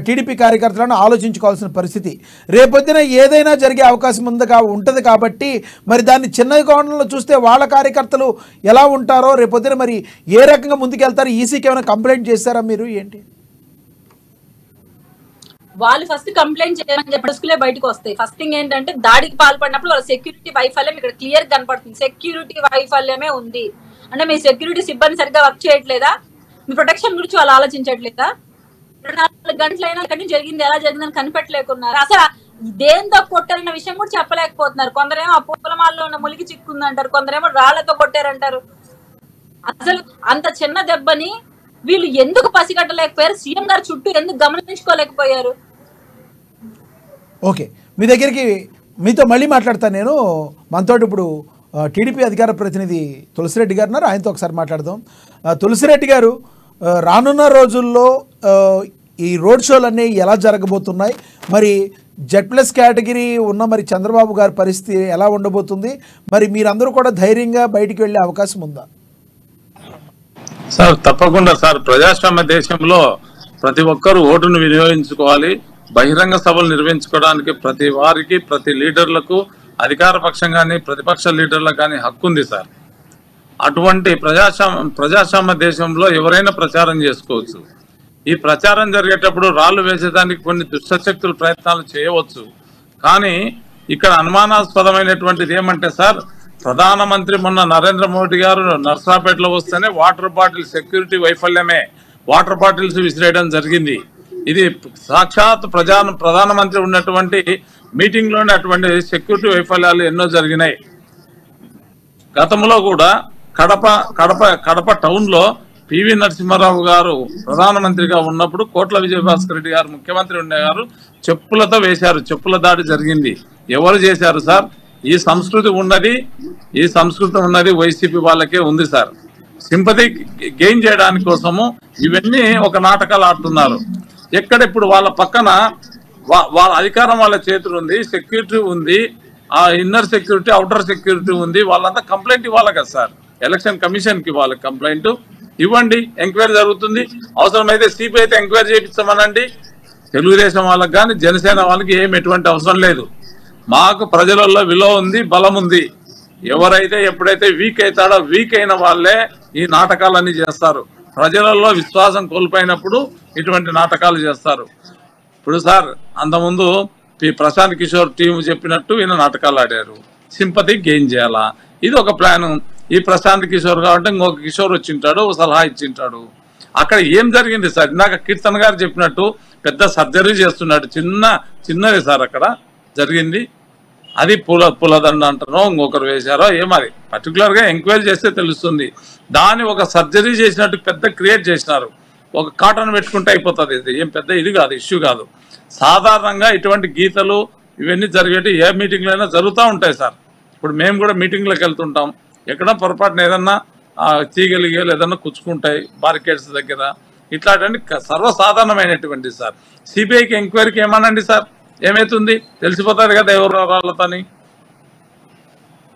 టీడీపీ కార్యకర్తలను ఆలోచించుకోవాల్సిన పరిస్థితి. రేపొద్దున ఏదైనా జరిగే అవకాశం ఉంటుంది కాబట్టి మరి దాన్ని చిన్న కోణంలో చూస్తే వాళ్ళ కార్యకర్తలు ఎలా ఉంటారో, రేపొద్దున మరి ఏ రకంగా ముందుకెళ్తారు? ఈసీకి ఏమైనా కంప్లైంట్ చేశారా మీరు? ఏంటి వాళ్ళు ఫస్ట్ కంప్లైంట్ చేయమని చెప్పి బయటకు వస్తాయి. ఫస్ట్ థింగ్ ఏంటంటే దాడికి పాల్పడినప్పుడు వాళ్ళ సెక్యూరిటీ వైఫల్యం ఇక్కడ క్లియర్ కనపడుతుంది. సెక్యూరిటీ వైఫల్యమే ఉంది. అంటే మీ సెక్యూరిటీ సిబ్బంది సరిగ్గా వర్క్ చేయట్లేదా? మీ ప్రొటెక్షన్ గురించి వాళ్ళు ఆలోచించట్లేదా? 24 గంటలైనా అక్కడి నుంచి జరిగింది ఎలా జరిగిందని కనిపెట్టలేకున్నారు. అసలు దేంతో కొట్టారన్న విషయం కూడా చెప్పలేకపోతున్నారు. కొందరేమో ఆ పూలమాలలో ఉన్న ములిగి చిక్కుందంటారు, కొందరేమో రాళ్లతో కొట్టారంటారు. అసలు అంత చిన్న దెబ్బని వీళ్ళు ఎందుకు పసిగట్టలేకపోయారు? సీఎం గారు చుట్టూ ఎందుకు గమనించుకోలేకపోయారు? ఓకే, మీ దగ్గరికి మీతో మళ్ళీ మాట్లాడతాను నేను. మనతోటి ఇప్పుడు టీడీపీ అధికార ప్రతినిధి తులసిరెడ్డి గారు ఉన్నారు, ఆయనతో ఒకసారి మాట్లాడదాం. తులసిరెడ్డి గారు, రానున్న రోజుల్లో ఈ రోడ్ షోలన్నీ ఎలా జరగబోతున్నాయి, మరి Z+ కేటగిరీ ఉన్న మరి చంద్రబాబు గారి పరిస్థితి ఎలా ఉండబోతుంది, మరి మీరందరూ కూడా ధైర్యంగా బయటికి వెళ్ళే అవకాశం ఉందా? సార్ తప్పకుండా సార్, ప్రజాస్వామ్య దేశంలో ప్రతి ఒక్కరూ ఓటును వినియోగించుకోవాలి. బహిరంగ సభలు నిర్వహించుకోవడానికి ప్రతి వారికి, ప్రతి లీడర్లకు, అధికార పక్షం కానీ ప్రతిపక్ష లీడర్లకు కానీ హక్కు ఉంది సార్. అటువంటి ప్రజాస్వామ్య దేశంలో ఎవరైనా ప్రచారం చేసుకోవచ్చు. ఈ ప్రచారం జరిగేటప్పుడు రాళ్లు వేసేదానికి కొన్ని దుష్టశక్తులు ప్రయత్నాలు చేయవచ్చు. కానీ ఇక్కడ అనుమానాస్పదమైనటువంటిది ఏమంటే సార్, ప్రధానమంత్రి మొన్న నరేంద్ర మోడీ గారు నర్సాపేటలో వస్తేనే వాటర్ బాటిల్ సెక్యూరిటీ వైఫల్యమే, వాటర్ బాటిల్స్ విసిరేయడం జరిగింది. ఇది సాక్షాత్ ప్రధానమంత్రి ఉన్నటువంటి మీటింగ్ లోనే అటువంటి సెక్యూరిటీ వైఫల్యాలు ఎన్నో జరిగినాయి. గతంలో కూడా కడప టౌన్ లో పివి నరసింహారావు గారు ప్రధానమంత్రిగా ఉన్నప్పుడు కోట్ల విజయభాస్కర్ రెడ్డి గారు ముఖ్యమంత్రి ఉండేవారు, చెప్పులతో వేశారు, చెప్పుల దాడి జరిగింది. ఎవరు చేశారు సార్? ఈ సంస్కృతి ఉన్నది వైసీపీ వాళ్ళకే ఉంది సార్. సింపతి గెయిన్ చేయడానికి కోసము ఇవన్నీ ఒక నాటకాలు ఆడుతున్నారు. ఎక్కడ ఇప్పుడు వాళ్ళ పక్కన వాళ్ళ అధికారం వాళ్ళ చేతులు ఉంది, సెక్యూరిటీ ఉంది, ఆ ఇన్నర్ సెక్యూరిటీ అవుటర్ సెక్యూరిటీ ఉంది. వాళ్ళంతా కంప్లైంట్ ఇవ్వాలి కదా సార్, ఎలక్షన్ కమిషన్ కి వాళ్ళకి కంప్లైంట్ ఇవ్వండి, ఎంక్వైరీ జరుగుతుంది. అవసరమైతే సిబిఐతో ఎంక్వైరీ చేయించమనండి. తెలుగుదేశం వాళ్ళకి కానీ జనసేన వాళ్ళకి ఎటువంటి అవసరం లేదు. మాకు ప్రజలలో విలువ ఉంది, బలం ఉంది. ఎవరైతే ఎప్పుడైతే వీక్ అవుతాడో వీక్ అయిన వాళ్ళే ఈ నాటకాలన్నీ చేస్తారు. ప్రజలలో విశ్వాసం కోల్పోయినప్పుడు ఇటువంటి నాటకాలు చేస్తారు. ఇప్పుడు సార్ అంతకుముందు ప్రశాంత్ కిషోర్ టీం చెప్పినట్టు ఈయన నాటకాలు ఆడారు, సింపతి గెయిన్ చేయాలా, ఇది ఒక ప్లాన్. ఈ ప్రశాంత్ కిషోర్ కాబట్టి ఇంకొక కిషోర్ వచ్చింటాడు, ఒక సలహా ఇచ్చింటాడు. అక్కడ ఏం జరిగింది సార్? ఇందాక కీర్తన్ గారు చెప్పినట్టు పెద్ద సర్జరీ చేస్తున్నాడు, చిన్నది సార్ అక్కడ జరిగింది. అది పూలదండ అంటారో ఇంకొకరు వేశారో ఏమది పర్టికులర్ గా ఎంక్వైరీ చేస్తే తెలుస్తుంది. దాన్ని ఒక సర్జరీ చేసినట్టు పెద్ద క్రియేట్ చేసినారు. ఒక కాటన్ పెట్టుకుంటే అయిపోతుంది. ఇది ఏం పెద్ద ఇది కాదు, ఇష్యూ కాదు. సాధారణంగా ఇటువంటి గీతలు ఇవన్నీ జరిగేటి ఏ మీటింగ్లో అయినా జరుగుతూ ఉంటాయి సార్. ఇప్పుడు మేము కూడా మీటింగ్లకు వెళ్తుంటాం, ఎక్కడ పొరపాటున ఏదన్నా తీగలిగేలు ఏదన్నా కుచ్చుకుంటాయి బారికేడ్స్ దగ్గర, ఇట్లాంటి సర్వసాధారణమైనటువంటి సార్. సిబిఐకి ఎంక్వైరీకి ఏమనండి సార్, ఏమైతుంది తెలిసిపోతుంది కదా ఎవరు వాళ్ళతోని.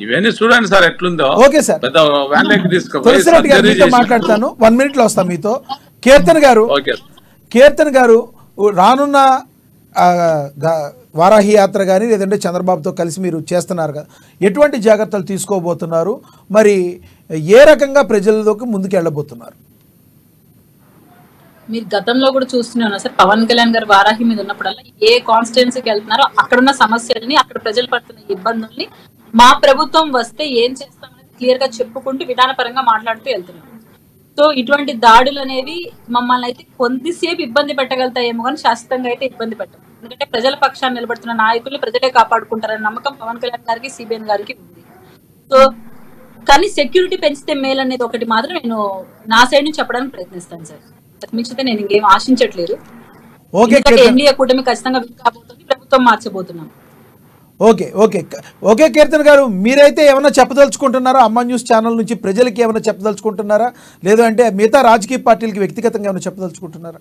ఇవన్నీ చూడండి సార్ ఎట్లుందో. ఓకే సార్, పెద్ద వ్యాన్లోకి మాట్లాడతాను, 1 minute లో వస్తాం మీతో. కీర్తన్ గారు రానున్న వారాహి యాత్ర కానీ లేదంటే చంద్రబాబుతో కలిసి మీరు చేస్తున్నారు కదా, ఎటువంటి జాగ్రత్తలు తీసుకోబోతున్నారు, మరి ఏ రకంగా ప్రజలలోకి ముందుకు వెళ్ళబోతున్నారు? మీరు గతంలో కూడా చూస్తున్నాను సార్, పవన్ కళ్యాణ్ గారు వారాహి మీద ఉన్నప్పుడల్లా ఏ కాన్స్టిట్యున్సీకి వెళ్తున్నారో అక్కడున్న సమస్యల్ని, అక్కడ ప్రజలు పడుతున్న ఇబ్బందుల్ని మా ప్రభుత్వం వస్తే ఏం చేస్తామనేది క్లియర్ గా చెప్పుకుంటూ విధానపరంగా మాట్లాడుతూ వెళ్తున్నారు. సో ఇటువంటి దాడులు అనేవి మమ్మల్ని అయితే కొద్దిసేపు ఇబ్బంది పెట్టగలుగుతాయేమో కానీ శాశ్వతంగా అయితే ఇబ్బంది పెట్టం. ఎందుకంటే ప్రజల పక్షాన్ని నిలబడుతున్న నాయకుల్ని ప్రజలే కాపాడుకుంటారనే నమ్మకం పవన్ కళ్యాణ్ గారికి, సిబిఎన్ గారికి ఉంది. సో కానీ సెక్యూరిటీ పెంచితే మేలు అనేది ఒకటి మాత్రం నేను నా సైడ్ నుంచి చెప్పడానికి ప్రయత్నిస్తాను సార్. మించితే నేను ఇంకేం ఆశించట్లేదు. ఎన్డీఏ కూటమి ఖచ్చితంగా కాబోతుంది, ప్రభుత్వం మార్చబోతున్నాం. ఓకే కీర్తన్ గారు, మీరైతే ఏమైనా చెప్పదలుచుకుంటున్నారా? అమ్మ న్యూస్ ఛానల్ నుంచి ప్రజలకి ఏమైనా చెప్పదలుచుకుంటున్నారా, లేదు అంటే మిగతా రాజకీయ పార్టీలకి వ్యక్తిగతంగా ఏమైనా చెప్పదలుచుకుంటున్నారా?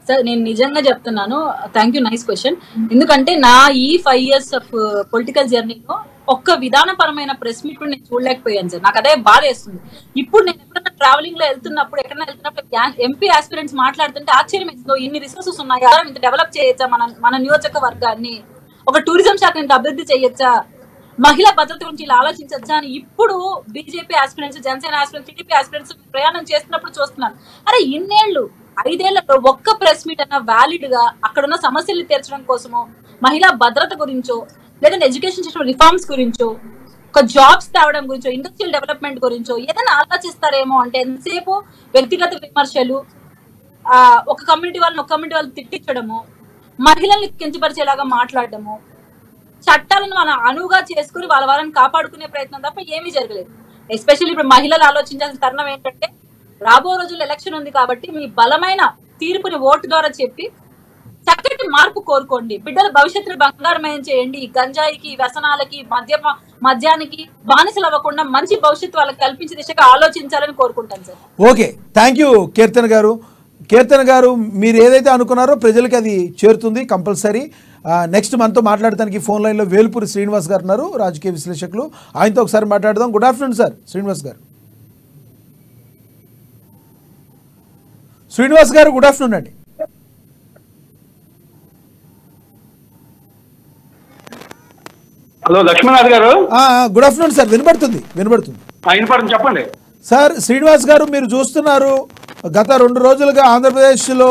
సార్ నేను నిజంగా చెప్తున్నాను, థ్యాంక్ యూ, నైస్ క్వశ్చన్. ఎందుకంటే నా ఈ 5 years ఆఫ్ పొలిటికల్ జర్నీలో ఒక్క విధానపరమైన ప్రెస్ మీట్ నేను చూడలేకపోయాను సార్. నాకు అదే బాధ వేస్తుంది. ఇప్పుడు నేను ఎప్పుడైనా ట్రావెలింగ్ లో వెళ్తున్నప్పుడు, ఎక్కడైనా వెళ్తున్నప్పుడు ఎంపీ ఆస్పిరెంట్స్ మాట్లాడుతుంటే ఆశ్చర్యం వేస్తుంది. ఇన్ని రిసోర్సెస్ ఉన్నాయా, ఇంత డెవలప్ చేయొచ్చా మన నియోజకవర్గాన్ని, ఒక టూరిజం శాఖ ఇంత అభివృద్ధి చేయొచ్చా, మహిళా భద్రత గురించి ఇలా ఆలోచించచ్చా అని ఇప్పుడు BJP aspirants, Janasena aspirants, TDP aspirants ప్రయాణం చేస్తున్నప్పుడు చూస్తున్నాను. అరే ఇన్నేళ్లు 5 ఏళ్లలో ఒక్క ప్రెస్ మీట్ అన్న వ్యాలిడ్ గా అక్కడున్న సమస్యల్ని తీర్చడం కోసమో, మహిళా భద్రత గురించో, లేదంటే ఎడ్యుకేషన్ సిస్టమ్ రిఫార్మ్స్ గురించో ఒక జాబ్స్ తేవడం గురించో ఇండస్ట్రియల్ డెవలప్మెంట్ గురించో ఏదైనా ఆలోచిస్తారేమో అంటే ఎంతసేపు వ్యక్తిగత విమర్శలు, ఒక కమ్యూనిటీ వాళ్ళు తిట్టించడము, మహిళల్ని కించపరిచేలాగా మాట్లాడడము, చట్టాలను మనం అనువుగా చేసుకుని వాళ్ళని కాపాడుకునే ప్రయత్నం తప్ప ఏమీ జరగలేదు. ఎస్పెషల్లీ ఇప్పుడు మహిళలు ఆలోచించాల్సిన తరుణం ఏంటంటే రాబో రోజుల్లో ఎలక్షన్ ఉంది కాబట్టి మీ బలమైన తీర్పుని ఓటు ద్వారా చెప్పి చక్కటి మార్పు కోరుకోండి. బిడ్డల భవిష్యత్తును బంగారమయం చేయండి. ఈ గంజాయికి, వ్యసనాలకి, మద్యానికి బానిసలు అవ్వకుండా మంచి భవిష్యత్తు వాళ్ళకి కల్పించే దిశగా ఆలోచించాలని కోరుకుంటాను సార్. ఓకే, థ్యాంక్ యూ కీర్తన గారు. కీర్తన గారు, మీరు ఏదైతే అనుకున్నారో ప్రజలకి అది చేరుతుంది కంపల్సరీ. నెక్స్ట్ మనతో మాట్లాడటానికి ఫోన్ లైన్లో వేల్పూరి శ్రీనివాస్ గారు ఉన్నారు, రాజకీయ విశ్లేషకులు. ఆయనతో ఒకసారి మాట్లాడదాం. గుడ్ ఆఫ్టర్నూన్ సార్ శ్రీనివాస్ గారు. శ్రీనివాస్ గారు గుడ్ ఆఫ్టర్నూన్ అండి. హలో లక్ష్మీనాథ్ గారు. Good afternoon sir. వినపడుతుంది. చెప్పండి సార్. శ్రీనివాస్ గారు, మీరు చూస్తున్నారు గత 2 రోజులుగా ఆంధ్రప్రదేశ్లో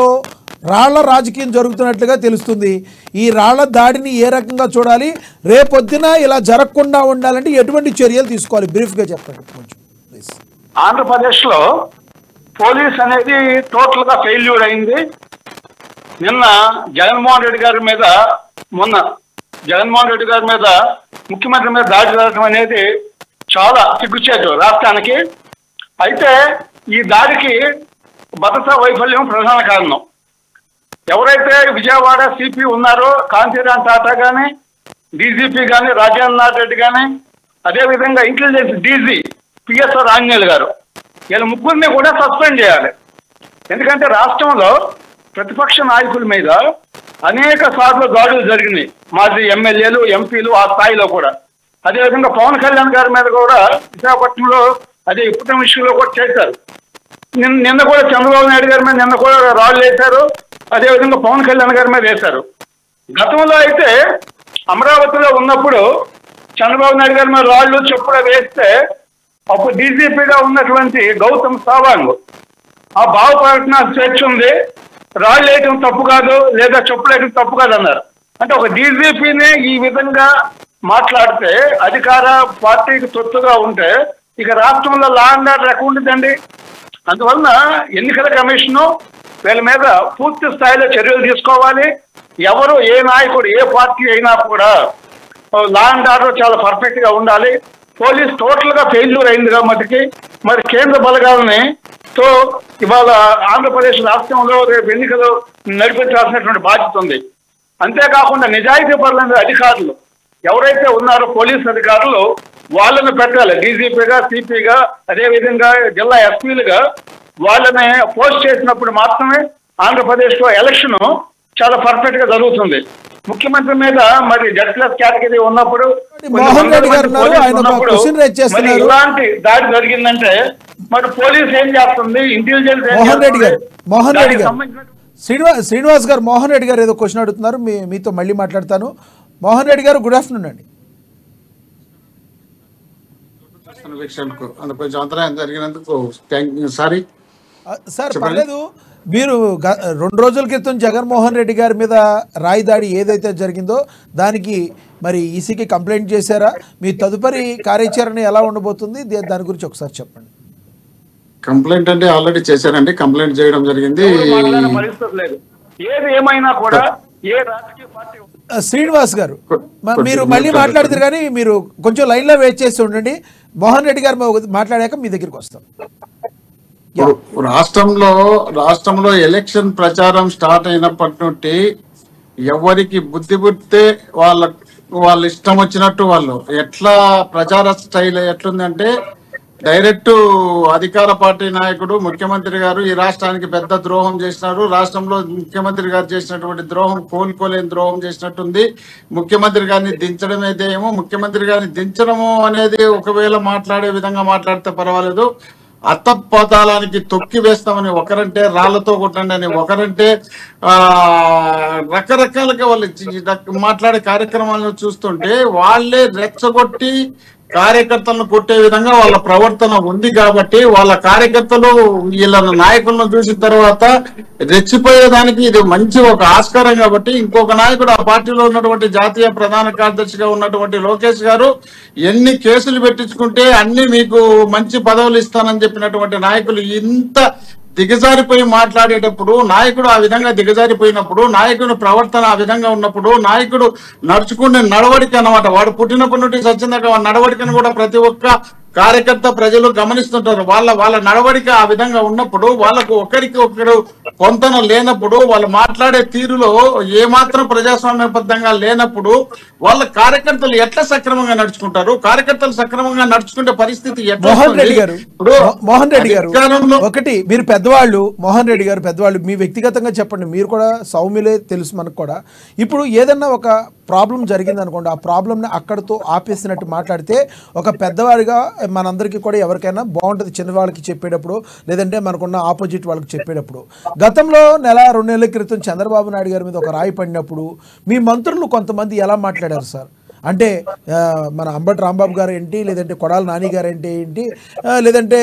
రాళ్ల రాజకీయం జరుగుతున్నట్లుగా తెలుస్తుంది. ఈ రాళ్ల దాడిని ఏ రకంగా చూడాలి, రేపొద్దున ఇలా జరగకుండా ఉండాలంటే ఎటువంటి చర్యలు తీసుకోవాలి, బ్రీఫ్గా చెప్పండి కొంచెం ప్లీజ్. ఆంధ్రప్రదేశ్లో పోలీస్ అనేది టోటల్గా ఫెయిల్యూర్ అయింది. మొన్న జగన్మోహన్ రెడ్డి గారి మీద ముఖ్యమంత్రి మీద దాడి జరగడం అనేది చాలా సిగ్గుచేటు రాష్ట్రానికి. అయితే ఈ దాడికి భద్రతా వైఫల్యం ప్రధాన కారణం. ఎవరైతే విజయవాడ సిపి ఉన్నారో కాంతిరామ్ టాటా కానీ, డీజీపీ కానీ రాజేంద్రనాథ్ రెడ్డి కానీ, అదేవిధంగా ఇంటెలిజెన్స్ డీజీ పిఎస్ఆర్ ఆంజనేయులు గారు, వీళ్ళ ముగ్గురిని కూడా సస్పెండ్ చేయాలి. ఎందుకంటే రాష్ట్రంలో ప్రతిపక్ష నాయకుల మీద అనేక సార్లు దాడులు జరిగినాయి. మాజీ ఎమ్మెల్యేలు, ఎంపీలు ఆ స్థాయిలో కూడా. అదేవిధంగా పవన్ కళ్యాణ్ గారి మీద కూడా విశాఖపట్నంలో అదే ఇప్పటి విషయంలో కూడా చేశారు. నిన్న కూడా చంద్రబాబు నాయుడు గారి మీద నిన్న కూడా రాళ్ళు వేశారు. అదేవిధంగా పవన్ కళ్యాణ్ గారి మీద వేశారు. గతంలో అయితే అమరావతిలో ఉన్నప్పుడు చంద్రబాబు నాయుడు గారి మీద రాళ్ళు చెప్పులు వేస్తే అప్పుడు డీజీపీగా ఉన్నటువంటి గౌతమ్ సవాంగ్ ఆ భావప్రకటన స్వేచ్ఛ ఉంది, రాళ్ళు వేయటం తప్పు కాదు, లేదా చెప్పులు వేయటం తప్పు కాదు అన్నారు. అంటే ఒక డీజీపీనే ఈ విధంగా మాట్లాడితే అధికార పార్టీకి తొత్తుగా ఉంటే ఇక రాష్ట్రంలో లా అండ్ ఆర్డర్ ఎక్కడ ఉంటుందండి? అందువలన ఎన్నికల కమిషను వీళ్ళ మీద పూర్తి స్థాయిలో చర్యలు తీసుకోవాలి. ఎవరు ఏ నాయకుడు ఏ పార్టీ అయినా కూడా లా అండ్ ఆర్డర్ చాలా పర్ఫెక్ట్ గా ఉండాలి. పోలీస్ టోటల్ గా ఫెయిల్యూర్ అయింది కాబట్టి మరి కేంద్ర బలగాలని తో ఇవాళ ఆంధ్రప్రదేశ్ రాష్ట్రంలో రేపు ఎన్నికలు నడిపించాల్సినటువంటి బాధ్యత ఉంది. అంతేకాకుండా నిజాయితీ పరులైన అధికారులు ఎవరైతే ఉన్నారో పోలీస్ అధికారులు వాళ్ళని పెట్టాలి. డీజీపీగా, సిపిగా, అదేవిధంగా జిల్లా ఎస్పీలుగా వాళ్ళని పోస్ట్ చేసినప్పుడు మాత్రమే ఆంధ్రప్రదేశ్ లో ఎలక్షన్ చాలా పర్ఫెక్ట్ గా జరుగుతుంది. ముఖ్యమంత్రి మీద మరి జడ్ప్లస్ కేటగిరీ ఉన్నప్పుడు ఇలాంటి దాడి జరిగిందంటే మరి పోలీస్ ఏం చేస్తుంది, ఇంటెలిజెన్స్ శ్రీనివాస్ గారు, మోహన్ రెడ్డి గారు ఏదో క్వశ్చన్ అడుగుతున్నారు, మీతో మళ్ళీ మాట్లాడతాను. మోహన్ రెడ్డి గారు గుడ్ ఆఫ్టర్నూన్ అండి. కొంచెం అంతరాయం జరిగినందుకు సారీ సార్. పర్లేదు. మీరు 2 రోజుల క్రితం జగన్మోహన్ రెడ్డి గారి మీద రాయి దాడి ఏదైతే జరిగిందో దానికి మరి ఈసీకి కంప్లైంట్ చేశారా? మీ తదుపరి కార్యాచరణ ఎలా ఉండబోతుంది, దాని గురించి ఒకసారి చెప్పండి. కంప్లైంట్ అంటే ఆల్రెడీ చేశారండి, కంప్లైంట్ చేయడం జరిగింది. శ్రీనివాస్ గారు, మీరు మళ్ళీ మాట్లాడుతారు కానీ మీరు కొంచెం లైన్లో వెయిట్ చేసి ఉండండి. మోహన్ రెడ్డి గారు మాట్లాడాక మీ దగ్గరికి వస్తాం. రాష్ట్రంలో ఎలక్షన్ ప్రచారం స్టార్ట్ అయినప్పటి నుండి ఎవరికి బుద్ధి పుడితే వాళ్ళ ఇష్టం వచ్చినట్టు వాళ్ళు ఎట్లా ప్రచార స్టైల్ ఎట్లుందంటే డైరెక్ట్ అధికార పార్టీ నాయకుడు ముఖ్యమంత్రి గారు ఈ రాష్ట్రానికి పెద్ద ద్రోహం చేసినారు. రాష్ట్రంలో ముఖ్యమంత్రి గారు చేసినటువంటి ద్రోహం కోలుకోలేని ద్రోహం చేసినట్టుంది. ముఖ్యమంత్రి గారిని దించడం అయితే ఏమో, ముఖ్యమంత్రి గారిని దించడము అనేది ఒకవేళ మాట్లాడే విధంగా మాట్లాడితే పర్వాలేదు, అత్తపాతాళానికి తొక్కి వేస్తామని ఒకరంటే, రాళ్లతో కొట్టండి అని ఒకరంటే, రకరకాలుగా వాళ్ళు మాట్లాడే కార్యక్రమాలను చూస్తుంటే వాళ్ళే రెచ్చగొట్టి కార్యకర్తలను కొట్టే విధంగా వాళ్ళ ప్రవర్తన ఉంది కాబట్టి వాళ్ళ కార్యకర్తలు వీళ్ళ నాయకులను చూసిన తర్వాత రెచ్చిపోయేదానికి ఇది మంచి ఒక ఆస్కారం కాబట్టి ఇంకొక నాయకుడు ఆ పార్టీలో ఉన్నటువంటి జాతీయ ప్రధాన కార్యదర్శిగా ఉన్నటువంటి లోకేష్ గారు ఎన్ని కేసులు పెట్టించుకుంటే అన్ని మీకు మంచి పదవులు ఇస్తానని చెప్పినటువంటి నాయకులు ఇంత దిగజారిపోయి మాట్లాడేటప్పుడు, నాయకుడు ఆ విధంగా దిగజారిపోయినప్పుడు, నాయకుడు ప్రవర్తన ఆ విధంగా ఉన్నప్పుడు, నాయకుడు నడుచుకునే నడవడిక అన్నమాట, వాడు పుట్టినప్పటి నుండి సచ్చిందాక వాడి నడవడికను కూడా ప్రతి ఒక్క కార్యకర్త ప్రజలు గమనిస్తుంటారు. వాళ్ళ నడవడిక ఆ విధంగా ఉన్నప్పుడు, వాళ్ళకు ఒకరికి ఒకరు పొంతన లేనప్పుడు, వాళ్ళు మాట్లాడే తీరులో ఏమాత్రం ప్రజాస్వామ్యబద్ధంగా లేనప్పుడు వాళ్ళ కార్యకర్తలు ఎట్లా సక్రమంగా నడుచుకుంటారు? కార్యకర్తలు సక్రమంగా నడుచుకుంటే పరిస్థితి ఎట్లా? మోహన్ రెడ్డి గారు ఒకటి, మీరు పెద్దవాళ్ళు, మోహన్ రెడ్డి గారు పెద్దవాళ్ళు, మీ వ్యక్తిగతంగా చెప్పండి, మీరు కూడా సౌమ్యులే తెలుసు మనకు కూడా. ఇప్పుడు ఏదన్నా ఒక ప్రాబ్లం జరిగింది అనుకోండి, ఆ ప్రాబ్లంని అక్కడితో ఆపేసినట్టు మాట్లాడితే ఒక పెద్దవాడిగా మనందరికీ కూడా ఎవరికైనా బాగుంటుంది, చిన్నవాళ్ళకి చెప్పేటప్పుడు లేదంటే మనకున్న ఆపోజిట్ వాళ్ళకి చెప్పేటప్పుడు. గతంలో నెల 2 నెలల క్రితం చంద్రబాబు నాయుడు గారి మీద ఒక రాయి పడినప్పుడు మీ మంత్రులు కొంతమంది ఎలా మాట్లాడారు సార్? అంటే మన అంబటి రాంబాబు గారు ఏంటి, లేదంటే కొడాల నాని గారు ఏంటి, లేదంటే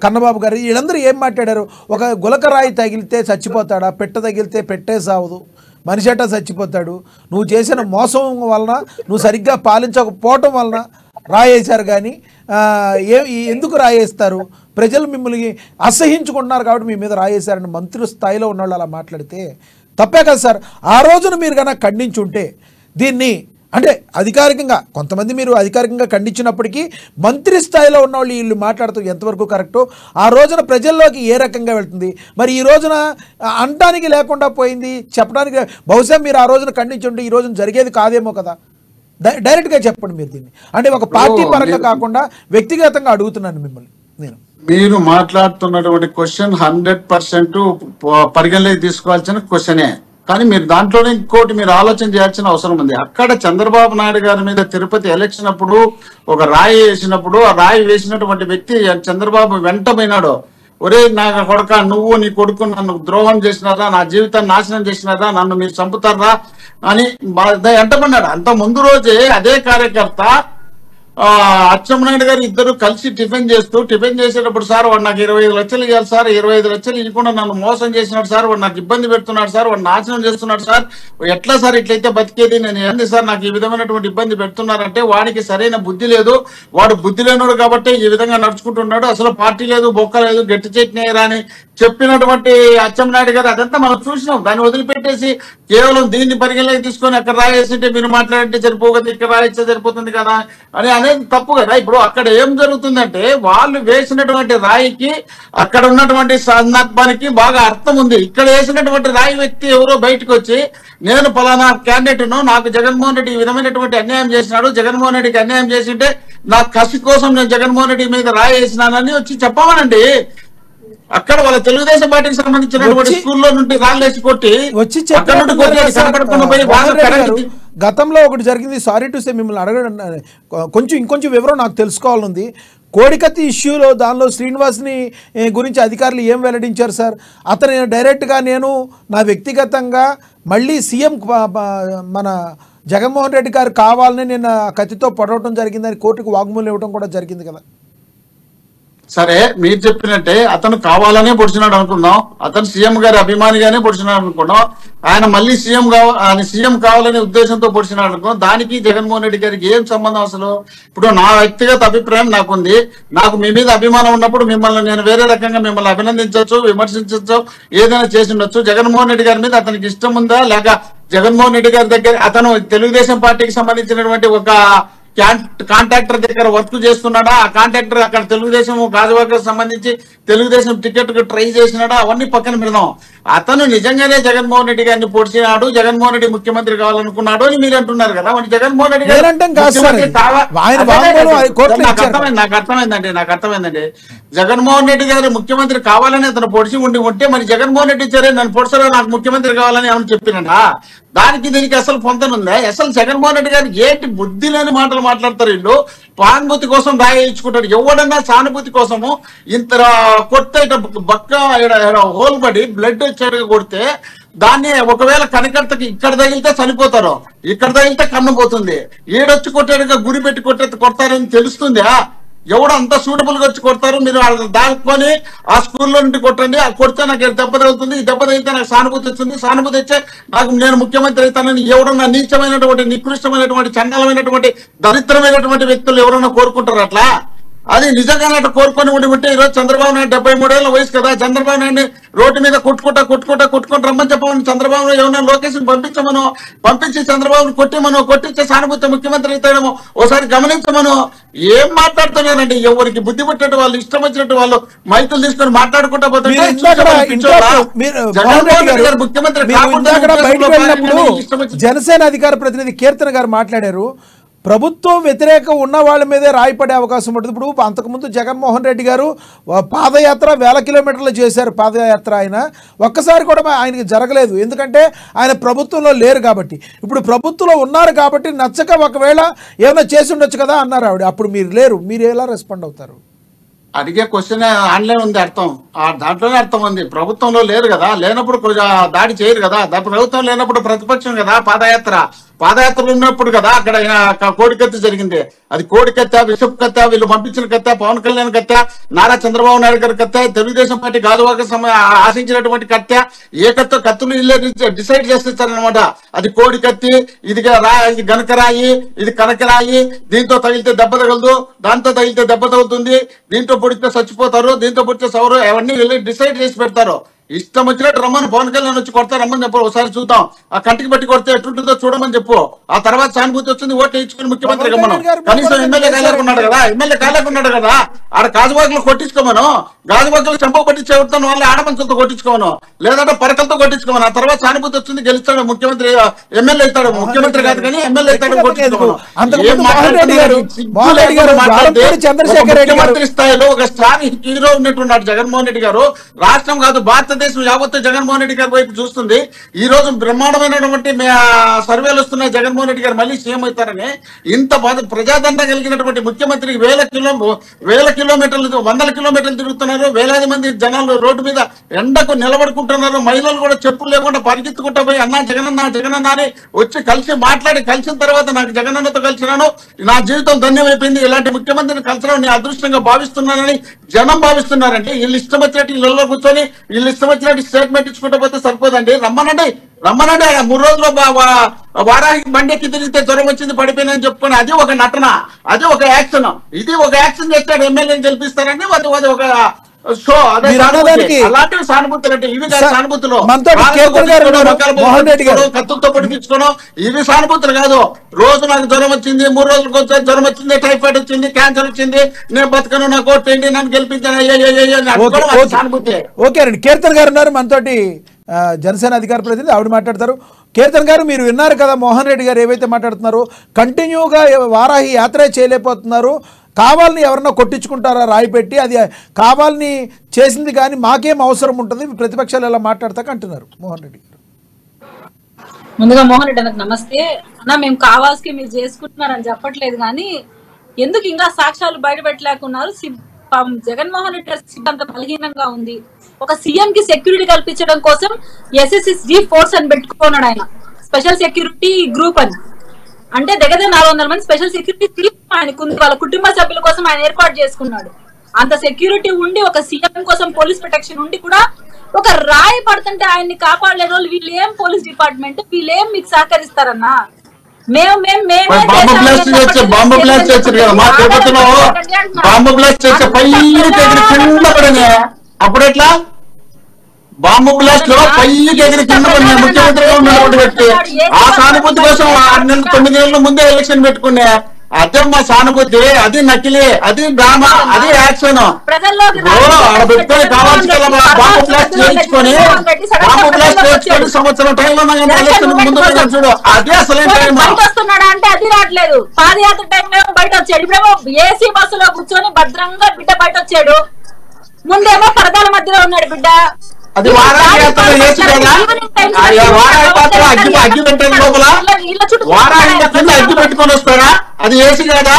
కన్నబాబు గారు, వీళ్ళందరూ ఏం మాట్లాడారు? ఒక గులకరాయి తగిలితే చచ్చిపోతాడా, పెట్ట తగిలితే పెట్టే సావదు, మనిషి అట్టా చచ్చిపోతాడు, నువ్వు చేసిన మోసం వలన, నువ్వు సరిగ్గా పాలించకపోవటం వలన రాయేశారు, కానీ ఎందుకు రాయేస్తారు? ప్రజలు మిమ్మల్ని అసహించుకుంటున్నారు కాబట్టి మీ మీద రాయేశారని మంత్రి స్థాయిలో ఉన్నవాళ్ళు అలా మాట్లాడితే తప్పే కదా సార్? ఆ రోజున మీరు కనుక ఖండించుంటే దీన్ని, అంటే అధికారికంగా కొంతమంది మీరు అధికారికంగా ఖండించినప్పటికీ మంత్రి స్థాయిలో ఉన్నవాళ్ళు వీళ్ళు మాట్లాడుతూ ఎంతవరకు కరెక్టో, ఆ రోజున ప్రజల్లోకి ఏ రకంగా వెళ్తుంది? మరి ఈ రోజున అనటానికి లేకుండా పోయింది, చెప్పడానికి. బహుశా మీరు ఆ రోజున ఖండించుంటే ఈ రోజున జరిగేది కాదేమో కదా. డైరెక్ట్గా చెప్పండి మీరు దీన్ని, అంటే ఒక పార్టీ పరంగా కాకుండా వ్యక్తిగతంగా అడుగుతున్నాను మిమ్మల్ని నేను. మీరు మాట్లాడుతున్నటువంటి క్వశ్చన్ 100% పరిగణలోకి తీసుకోవాల్సిన క్వశ్చనే, కానీ మీరు దాంట్లోనే ఇంకోటి మీరు ఆలోచన చేయాల్సిన అవసరం ఉంది. అక్కడ చంద్రబాబు నాయుడు గారి మీద తిరుపతి ఎలక్షన్ అప్పుడు ఒక రాయి వేసినప్పుడు, ఆ రాయి వేసినటువంటి వ్యక్తి చంద్రబాబు వెంట పోయినాడు. ఒరే నా కొడుక, నువ్వు నీ కొడుకు నన్ను ద్రోహం చేసినారా, నా జీవితాన్ని నాశనం చేసినారా, నన్ను మీరు చంపుతారా అని ఎంటమన్నాడు. అంత ముందు రోజే అదే కార్యకర్త అచ్చెన్నాయుడు గారు ఇద్దరు కలిసి టిఫిన్ చేసేటప్పుడు, సార్ వాడు నాకు 25 లక్షలు ఇవ్వాలి సార్, 25 లక్షలు ఇవ్వకుండా నన్ను మోసం చేసినాడు సార్, వాడు నాకు ఇబ్బంది పెడుతున్నాడు సార్, వాడు నాశనం చేస్తున్నాడు సార్, ఎట్లా సార్ ఇట్లయితే బతికేది, నేను ఏంది సార్ నాకు ఈ విధమైనటువంటి ఇబ్బంది పెడుతున్నారంటే, వాడికి సరైన బుద్ధి లేదు, వాడు బుద్ధి లేనుడు కాబట్టి ఈ విధంగా నడుచుకుంటున్నాడు, అసలు పార్టీ లేదు, బొక్క లేదు, గట్టి చట్నీ అని చెప్పినటువంటి అచ్చెన్నాయుడు గారు అదంతా మనం చూసినాం. దాన్ని వదిలిపెట్టేసి కేవలం దీన్ని పరిగణలోకి తీసుకొని అక్కడ రాయేసింటే మీరు మాట్లాడితే సరిపోతుంది, ఇక్కడ రాయిస్తే సరిపోతుంది కదా అని అనేది తప్పు కదా. ఇప్పుడు అక్కడ ఏం జరుగుతుందంటే, వాళ్ళు వేసినటువంటి రాయికి అక్కడ ఉన్నటువంటి సందర్భానికి బాగా అర్థం ఉంది. ఇక్కడ వేసినటువంటి రాయి వ్యక్తి ఎవరో బయటకు వచ్చి, నేను పలానా క్యాండిడేట్ను, నాకు జగన్మోహన్ రెడ్డి ఈ విధమైనటువంటి అన్యాయం చేసినాడు, జగన్మోహన్ రెడ్డికి అన్యాయం చేసింటే నా కసి కోసం నేను జగన్మోహన్ రెడ్డి మీద రాయి వేసినానని వచ్చి చెప్పమనండి. అక్కడ వాళ్ళ తెలుగుదేశం పార్టీకి సంబంధించినటువంటి స్కూల్లో నుండి రాళ్ళేసి కొట్టి వచ్చి గతంలో ఒకటి జరిగింది. సారీ టు సే, మిమ్మల్ని అడగడం ఇంకొంచెం వివరం నాకు తెలుసుకోవాలనుంది. కోడికత్తి ఇష్యూలో దానిలో శ్రీనివాస్ని గురించి అధికారులు ఏం వెల్లడించారు సార్? అతను డైరెక్ట్గా నేను నా వ్యక్తిగతంగా మళ్ళీ సీఎం మన జగన్మోహన్ రెడ్డి గారు కావాలని నేను కత్తితో పొడవటం జరిగిందని కోర్టుకు వాగ్మూలం ఇవ్వడం కూడా జరిగింది కదా. సరే, మీరు చెప్పినట్టే అతను కావాలనే పొడిచినాడు అనుకుందాం, అతను సీఎం గారి అభిమానిగానే పొడిచినాడు అనుకున్నాం, ఆయన మళ్ళీ సీఎం కావాలనే ఉద్దేశంతో పొడిచినాడు అనుకో, దానికి జగన్మోహన్ రెడ్డి గారికి ఏం సంబంధం అసలు? ఇప్పుడు నా వ్యక్తిగత అభిప్రాయం నాకుంది, నాకు మీ మీద అభిమానం ఉన్నప్పుడు మిమ్మల్ని నేను వేరే రకంగా మిమ్మల్ని అభినందించవచ్చు, విమర్శించవచ్చు, ఏదైనా చేసి ఉండొచ్చు. జగన్మోహన్ రెడ్డి గారి మీద అతనికి ఇష్టం ఉందా, లేక జగన్మోహన్ రెడ్డి గారి దగ్గర అతను తెలుగుదేశం పార్టీకి సంబంధించినటువంటి ఒక కాంట్రాక్టర్ దగ్గర వర్క్ చేస్తున్నాడా, ఆ కాంట్రాక్టర్ అక్కడ తెలుగుదేశం గాజువాకకు సంబంధించి తెలుగుదేశం టికెట్ కు ట్రై చేసినాడా, అవన్నీ పక్కన పెడదాం. అతను నిజంగానే జగన్మోహన్ రెడ్డి గారిని పొడిచినాడు, జగన్మోహన్ రెడ్డి ముఖ్యమంత్రి కావాలనుకున్నాడు అని మీరు అంటున్నారు కదా. మరి జగన్మోహన్ రెడ్డి గారు నాకు అర్థమైందండి, జగన్మోహన్ రెడ్డి గారు ముఖ్యమంత్రి కావాలని అతను పొడిచి ఉంటే మరి జగన్మోహన్ రెడ్డి సరే నన్ను పొడిచారో నాకు ముఖ్యమంత్రి కావాలని ఏమని చెప్పినా, దానికి దీనికి అసలు పొందనుందా? అసలు జగన్మోహన్ రెడ్డి గారికి ఏంటి బుద్ధి లేని మాటలు మాట్లాడతారు వీళ్ళు. సానుభూతి కోసం రాయించుకుంటారు. ఎవడన్నా సానుభూతి కోసము ఇంత కొడితే బక్క హోల్ పడి బ్లడ్ వచ్చేట్టుగా కొడితే దాన్ని ఒకవేళ కనకర్తకి ఇక్కడ తగిలితే చనిపోతారు, ఇక్కడ తగిలితే కన్ను పోతుంది. ఈడొచ్చి కొట్టాడుగా గురి పెట్టి కొడతారని తెలుస్తుంది. ఎవడు అంత సూటబుల్ గా వచ్చి కొడతారు, మీరు దాచుకొని ఆ స్కూల్లో నుండి కొట్టండి, కొడితే నాకు దెబ్బ తగ్గుతుంది, ఈ దెబ్బ తగ్గితే నాకు సానుభూతి వస్తుంది, సానుభూతి వచ్చే నేను ముఖ్యమంత్రి అవుతానని ఎవరన్నా నీచమైనటువంటి నికృష్టమైనటువంటి చండాలమైనటువంటి దరిద్రమైనటువంటి వ్యక్తులు ఎవరన్నా కోరుకుంటారు అట్లా? అది నిజంగానే అట్లా కోరుకొని ఉంటే ఈరోజు చంద్రబాబు నాయుడు 73 ఏళ్ల వయసు కదా, చంద్రబాబు నాయుడిని రోడ్డు మీద కొట్టుకుంటా రమ్మని చెప్పమని చంద్రబాబు ఏమన్నా లోకేషన్ పంపించి చంద్రబాబుని కొట్టించే సానుభూతి ముఖ్యమంత్రి అవుతాడేమో ఒకసారి గమనించమను. ఏం మాట్లాడుతున్నారండి? ఎవరికి బుద్ధి పుట్టినట్టు వాళ్ళు ఇష్టం వచ్చినట్టు వాళ్ళు మైకులు తీసుకొని మాట్లాడుకుంటా పోతే జనసేన అధికార ప్రతినిధి కీర్తన గారు మాట్లాడారు. ప్రభుత్వం వ్యతిరేకం ఉన్న వాళ్ళ మీదే రాయిపడే అవకాశం ఉంటుంది. ఇప్పుడు అంతకుముందు జగన్మోహన్ రెడ్డి గారు పాదయాత్ర 1000 కిలోమీటర్లు చేశారు. పాదయాత్ర ఆయన ఒక్కసారి కూడా ఆయనకి జరగలేదు, ఎందుకంటే ఆయన ప్రభుత్వంలో లేరు కాబట్టి. ఇప్పుడు ప్రభుత్వంలో ఉన్నారు కాబట్టి నచ్చక ఒకవేళ ఏమైనా చేసి ఉండొచ్చు కదా అన్నారు ఆవిడ. అప్పుడు మీరు లేరు, మీరు ఎలా రెస్పాండ్ అవుతారు? అడిగే క్వశ్చన్ ఆన్లైన్ ఉంది, అర్థం దాంట్లోనే అర్థం ఉంది. ప్రభుత్వంలో లేరు కదా, లేనప్పుడు దాడి చేయరు కదా. ప్రభుత్వం లేనప్పుడు ప్రతిపక్షం కదా. పాదయాత్రలు ఉన్నప్పుడు కదా అక్కడ కోడికత్తి జరిగింది. అది కోడికత్త, విషపు కత్త, వీళ్ళు పంపించిన కత్త, పవన్ కళ్యాణ్ కత్త, నారా చంద్రబాబు నాయుడు గారి కత్త, తెలుగుదేశం పార్టీ గాజువాక ఆశించినటువంటి కత్త, ఏ కత్తులు ఇల్లే డిసైడ్ చేస్తారనమాట. అది కోడికత్తి, ఇది గనకరాయి, ఇది కనకరాయి, దీంతో తగిలితే దెబ్బ తగలదు, దాంతో తగిలితే దెబ్బ తగులుతుంది, దీంతో పొడితే చచ్చిపోతారు, దీంతో పొడితే సౌరు, అవన్నీ వెళ్ళి డిసైడ్ చేసి పెడతారు. ఇష్టం వచ్చినట్టు రమ్మని పవన్ కళ్యాణ్ వచ్చి కొడతా రమ్మని చెప్పు, ఒకసారి చూద్దాం. ఆ కంటికి బట్టి కొడితే ఎట్లుంటుందో చూడమని చెప్పు. ఆ తర్వాత సానుభూతి వచ్చింది, ఓట్లు వేయించుకుని ముఖ్యమంత్రి మనం కనీసం ఎమ్మెల్యే కాలేకున్నాడు కదా ఆడ గాజువాకులు కొట్టించుకోమను, గాజువాకులు చెంప కొట్టించే వాళ్ళ ఆడమంచులతో కొట్టించుకోమను, లేదంటే పరకలతో కొట్టించుకోమను. ఆ తర్వాత సానుభూతి వచ్చింది, గెలుస్తాడు ముఖ్యమంత్రి, ఎమ్మెల్యే అవుతాడు. ముఖ్యమంత్రి కాదు కానీ ఎమ్మెల్యే అవుతాడు, కొట్టించుకోమను. ముఖ్యమంత్రి స్థాయిలో ఒక స్టార్ హీరో ఉన్నట్టున్నాడు జగన్మోహన్ రెడ్డి గారు. రాష్ట్రం కాదు భారతదేశం యావత్తు జగన్మోహన్ రెడ్డి గారి వైపు చూస్తుంది. ఈ రోజు బ్రహ్మాండమైనటువంటి సర్వేలు వస్తున్నాయి, జగన్మోహన్ రెడ్డి గారు మళ్ళీ సీఎం అవుతారని. ఇంత ప్రజాదరణ కలిగినటువంటి ముఖ్యమంత్రికి 1000 కిలోమీటర్లు 100 కిలోమీటర్లు తిరుగుతున్నారు. వేలాది మంది జనాలు రోడ్డు మీద ఎండకు నిలబడుకుంటున్నారు. మహిళలు కూడా చెప్పులు లేకుండా పరిగెత్తుకుంటా పోయి అన్నా జగనన్న అని వచ్చి కలిసిన తర్వాత నాకు జగనన్నతో కలిసినాను, నా జీవితం ధన్యమైపోయింది, ఇలాంటి ముఖ్యమంత్రిని కలిసడం నేను అదృష్టంగా భావిస్తున్నానని జనం భావిస్తున్నారంటే వీళ్ళు ఇష్టం వచ్చినట్టు ఇళ్లలో కూర్చొని వీళ్ళు ఇష్టం వచ్చినట్టు స్టేట్మెంట్ ఇచ్చుకుంటూ పోతే సరిపోదండి. రమ్మనండి 3 రోజుల్లో వారానికి బండెక్కి తిరిగితే జ్వరం వచ్చింది పడిపోయిందని చెప్పుకొని అది ఒక నటన, అది ఒక యాక్షన్. ఇది ఒక యాక్షన్ చేస్తాడు, ఎమ్మెల్యేని గెలిపిస్తారండి, అది ఒక సో అలాంటివి సానుభూతులు అంటే ఇవి కాదు సానుభూతులు. కత్తులతో పొడిపించుకోవడం ఇవి సానుభూతులు కాదు. రోజు నాకు జ్వరం వచ్చింది, 3 రోజులకు వచ్చి జ్వరం వచ్చింది, టైఫాయిడ్ వచ్చింది, క్యాన్సర్ వచ్చింది, నేను బతకను, నాకు ఓటేంటి, నన్ను గెలిపించాను సానుభూతి. ఓకే అండి, కీర్తన్ గారు ఉన్నారు మనతోటి, జనసేన అధికార ప్రతినిధి, ఆవిడ మాట్లాడతారు. కీర్తన్ గారు, మీరు విన్నారు కదా మోహన్ రెడ్డి గారు ఏవైతే మాట్లాడుతున్నారో, కంటిన్యూగా వారాహి యాత్రే చేయలేకపోతున్నారు, కావాలని ఎవరన్నా కొట్టించుకుంటారా రాయి పెట్టి, అది కావాలని చేసింది కానీ మాకేం అవసరం ఉంటుంది, ప్రతిపక్షాలు ఎలా మాట్లాడతాక అంటున్నారు మోహన్ రెడ్డి గారు. ముందుగా మోహన్ రెడ్డి అన్నకు నమస్తే అన్న. మేము కావాల్సి మీరు చేసుకుంటున్నారని చెప్పట్లేదు, కానీ ఎందుకు ఇంకా సాక్ష్యాలు బయటపెట్టలేకున్నారు? జగన్మోహన్ రెడ్డి సిద్ధాంతం బలహీనంగా ఉంది. ఒక సీఎం కి సెక్యూరిటీ కల్పించడం కోసం SSSG ఫోర్స్ అని పెట్టుకున్నాడు ఆయన, స్పెషల్ సెక్యూరిటీ గ్రూప్ అని. అంటే దగ్గర 400 మంది స్పెషల్ సెక్యూరిటీ ఆయనకుంది, వాళ్ళ కుటుంబ సభ్యుల కోసం ఆయన ఏర్పాటు చేసుకున్నాడు. అంత సెక్యూరిటీ ఉండి ఒక సీఎం కోసం పోలీస్ ప్రొటెక్షన్ ఉండి కూడా ఒక రాయి పడుతుంటే ఆయన్ని కాపాడలేని వాళ్ళు వీళ్ళేం పోలీస్ డిపార్ట్మెంట్, వీళ్ళేం మీకు సహకరిస్తారన్నా? అప్పుడెట్లా బాంబు బ్లాస్ట్ లో పైకి ఎగిరి కింద పడిన ముఖ్యమంత్రిగా ఉన్నటువంటి వ్యక్తి ఆ సానుభూతి కోసం 9 నెలల ముందే ఎలక్షన్ పెట్టుకున్నా. అదే మా సానుభూతి, అది నకిలీ, అది డ్రామా, అది యాక్షన్. పెట్టుకొని కావాల్సిన బాంబు బ్లాస్ట్ చేయించుకొని సంవత్సరం టైంలో ఎలక్షన్ ముందు చూడు, అదే అసలు వస్తున్నాడా అంటే అది రావట్లేదు. పాదయాత్ర టైంలో బయట వచ్చాడు, ఇప్పుడేమో ఏసీ బస్సులో కూర్చొని భద్రంగా బిడ్డ బయట వచ్చాడు, ముందేమో పరదాల మధ్యలో ఉన్నాడు బిడ్డ. అది వారాహి యాత్రలో ఏసీ కదా, వారాహి పాత్ర అగ్గి పెట్టేది లోపల వారాహి కింద అగ్గి పెట్టుకొని వస్తారా? అది ఏసీ కదా,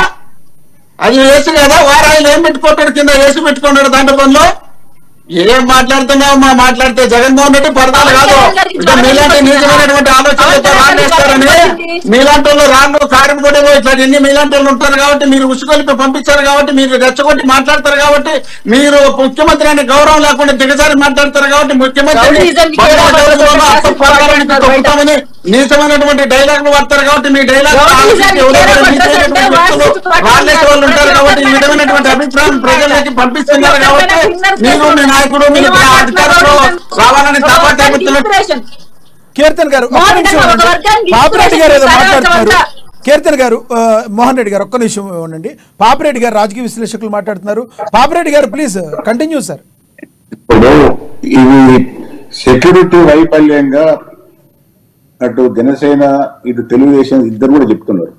అది ఏసీ కదా. వారాహిలో ఏం పెట్టుకుంటాడు, కింద ఏసీ పెట్టుకున్నాడు దాంట్లో పనిలో. ఏం మాట్లాడుతున్నావు మా మాట్లాడితే జగన్మోహన్ రెడ్డి పరదాలు కాదు. ఇంకా మీలాంటి నిజమైనటువంటి ఆలోచనలతో రానేస్తారని మీలాంటి వాళ్ళు రాను కారంపొడి ఇట్లా ఎన్ని మీలాంటి వాళ్ళు ఉంటారు కాబట్టి మీరు ఉసుకొలిపి పంపించారు కాబట్టి మీరు రెచ్చగొట్టి మాట్లాడతారు కాబట్టి మీరు ముఖ్యమంత్రి అనే గౌరవం లేకుండా దిగజారి మాట్లాడతారు కాబట్టి ముఖ్యమంత్రి నీచమైనటువంటి డైలాగులు వాడతారు కాబట్టి మీ డైలాగ్ వాళ్ళు ఉంటారు కాబట్టి ఈ విధమైనటువంటి అభిప్రాయం ప్రజలకి పంపిస్తున్నారు కాబట్టి మీరు మీ నాయకుడు మీరు అధికారంలో రావాలని కీర్తన్ గారు పాపిరెడ్డి గారు ఏదో మాట్లాడుతున్నారు. కీర్తన్ గారు, మోహన్ రెడ్డి గారు ఒక్క నిమిషం ఉండండి. పాపిరెడ్డి గారు రాజకీయ విశ్లేషకులు మాట్లాడుతున్నారు. పాపిరెడ్డి గారు ప్లీజ్ కంటిన్యూ సార్. ఇప్పుడు ఇది సెక్యూరిటీ వైఫల్యంగా అటు జనసేన ఇటు తెలుగుదేశం ఇద్దరు కూడా చెప్తున్నారు.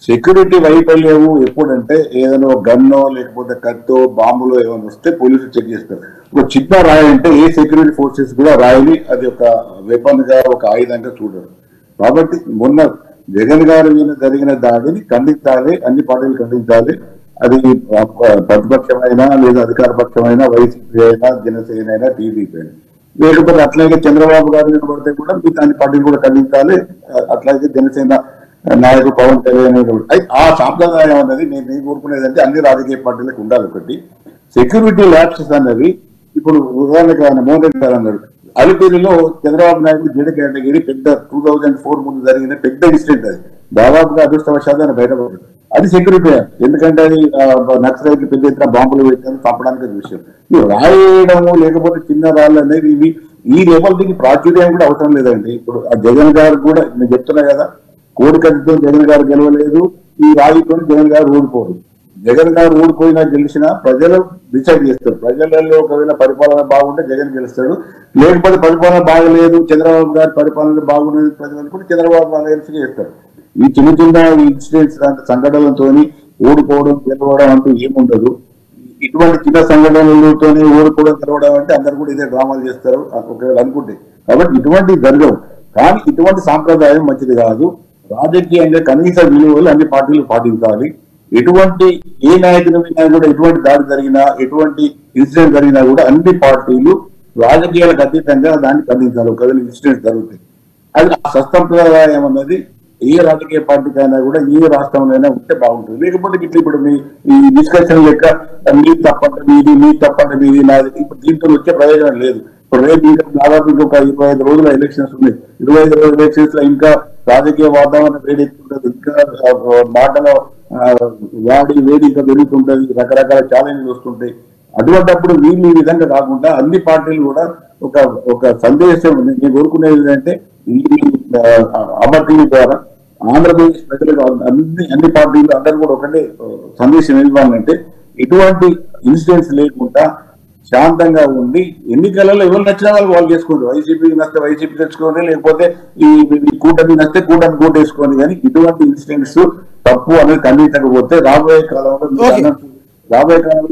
సెక్యూరిటీ వైఫల్యము ఎప్పుడంటే ఏదైనా గన్నో లేకపోతే కత్తో బాంబులో ఏమైనా వస్తే పోలీసులు చెక్ చేస్తారు. ఒక చిన్న రాయి అంటే ఏ సెక్యూరిటీ ఫోర్సెస్ కూడా రాయిని అది ఒక వెపన్ గా ఒక ఆయుధంగా చూడరు. కాబట్టి మొన్న జగన్ గారి మీద జరిగిన దాడిని ఖండించాలి, అన్ని పార్టీలు ఖండించాలి. అది ప్రతిపక్షమైనా లేదా అధికార పక్షమైనా వైసీపీ అయినా జనసేన అయినా టీడీపీ అయినా, లేకపోతే అట్లాగే చంద్రబాబు గారు నిలబడితే కూడా మిగతా అన్ని పార్టీలు కూడా ఖండించాలి. అట్లాగే జనసేన నాయకుడు పవన్ కళ్యాణ్ అయితే ఆ సాంప్రదాయం అనేది నేను కోరుకునేది అంటే అన్ని రాజకీయ పార్టీలకు ఉండాలి. ఒకటి సెక్యూరిటీ ల్యాబ్సెస్ అన్నవి ఇప్పుడు ఉదాహరణకు ఆయన మోహన్ రెడ్డి గారు అన్నారు అలిపిరిలో చంద్రబాబు నాయుడు జేడీ కేటగిరీ పెద్ద 2004 ముందు జరిగిన పెద్ద ఇన్సిడెంట్. అది దాదాపుగా అదృష్టవశాత్తు ఆయన బయటపడ్డాడు. అది సెక్యూరిటీ, ఎందుకంటే అది నక్సలైట్లు పెద్ద ఎత్తున బాంబులు పెట్టారు చంపడానికి విషయం. రాయడము లేకపోతే చిన్న రాళ్ళు అనేది ఇవి ఈ లెవెల్ దీనికి ప్రాచుర్యం కూడా అవసరం లేదండి. ఇప్పుడు ఆ జగన్ గారు కూడా నేను చెప్తున్నా కదా, కోడికత్తితో జగన్ గారు గెలవలేదు, ఈ రాయితో జగన్ గారు ఓడిపోరు. జగన్ గారు ఓడిపోయినా గెలిచినా ప్రజలు డిసైడ్ చేస్తారు. ప్రజలలో ఒకవేళ పరిపాలన బాగుంటే జగన్ గెలుస్తాడు, లేకపోతే పరిపాలన బాగలేదు చంద్రబాబు గారి పరిపాలన బాగున్నది ప్రజలు అనుకుంటే చంద్రబాబు గెలిచి చేస్తారు. ఈ చిన్న చిన్న ఇన్సిడెంట్స్ సంఘటనలతో ఓడిపోవడం గెలవడం అంటూ ఏముండదు. ఇటువంటి చిన్న సంఘటనలతో ఓడిపోవడం గెలవడం అంటే అందరు కూడా ఇదే డ్రామాలు చేస్తారు ఒకవేళ అనుకుంటే. కాబట్టి ఇటువంటి జరగవు. కానీ ఇటువంటి సాంప్రదాయం మంచిది కాదు. రాజకీయంగా కనీస విలువలు అన్ని పార్టీలు పాటించాలి. ఎటువంటి ఏ నాయకుల మీద కూడా ఎటువంటి దాడి జరిగినా ఎటువంటి ఇన్సిడెంట్ జరిగినా కూడా అన్ని పార్టీలు రాజకీయాలకు అతీతంగా దాన్ని ఖండించాలి. ఒకవేళ ఇన్సిడెంట్ జరుగుతుంది అది ఆ సత్సంప్రదాయం అన్నది ఏ రాజకీయ పార్టీకైనా కూడా ఏ రాష్ట్రంలో ఉంటే బాగుంటుంది. లేకపోతే ఇట్లా ఇప్పుడు ఈ డిస్కషన్ లెక్క మీరు తప్పంటే మీది మీరు తప్పంటే మీది నాది ఇప్పుడు దీంతో వచ్చే ప్రయోజనం లేదు. ఇప్పుడు రేపు దాదాపు ఇంకొక 25 రోజుల ఎలక్షన్స్ ఉన్నాయి. 25 రోజుల ఎలక్షన్స్ లో ఇంకా రాజకీయ వాతావరణం వేడెక్కుతుంటది, ఇంకా మాటల వేడి ఇంకా పెరుగుతుంటది, రకరకాల ఛాలెంజ్లు వస్తుంటాయి. అటువంటిప్పుడు వీళ్ళు ఈ విధంగా కాకుండా అన్ని పార్టీలు కూడా ఒక సందేశం నేను కోరుకునేది ఏంటంటే ఈ అమర్ టీవీ ద్వారా ఆంధ్రప్రదేశ్ ప్రజలకు అన్ని పార్టీలు అందరూ కూడా ఒకటే సందేశం ఇవ్వాలంటే ఇటువంటి ఇన్సిడెంట్స్ లేకుండా శాంతంగా ఉండి ఎన్నికలలో ఎవరు నచ్చిన వాళ్ళు చేసుకోండి. వైసీపీకి నచ్చితే వైసీపీ తెచ్చుకోండి, లేకపోతే ఈ కూటమి నచ్చితే కూటమి కోటేసుకోండి. కానీ ఇటువంటి ఇన్సిడెంట్స్ తప్పు అనేది ఖండించకపోతే రాబోయే కాలంలో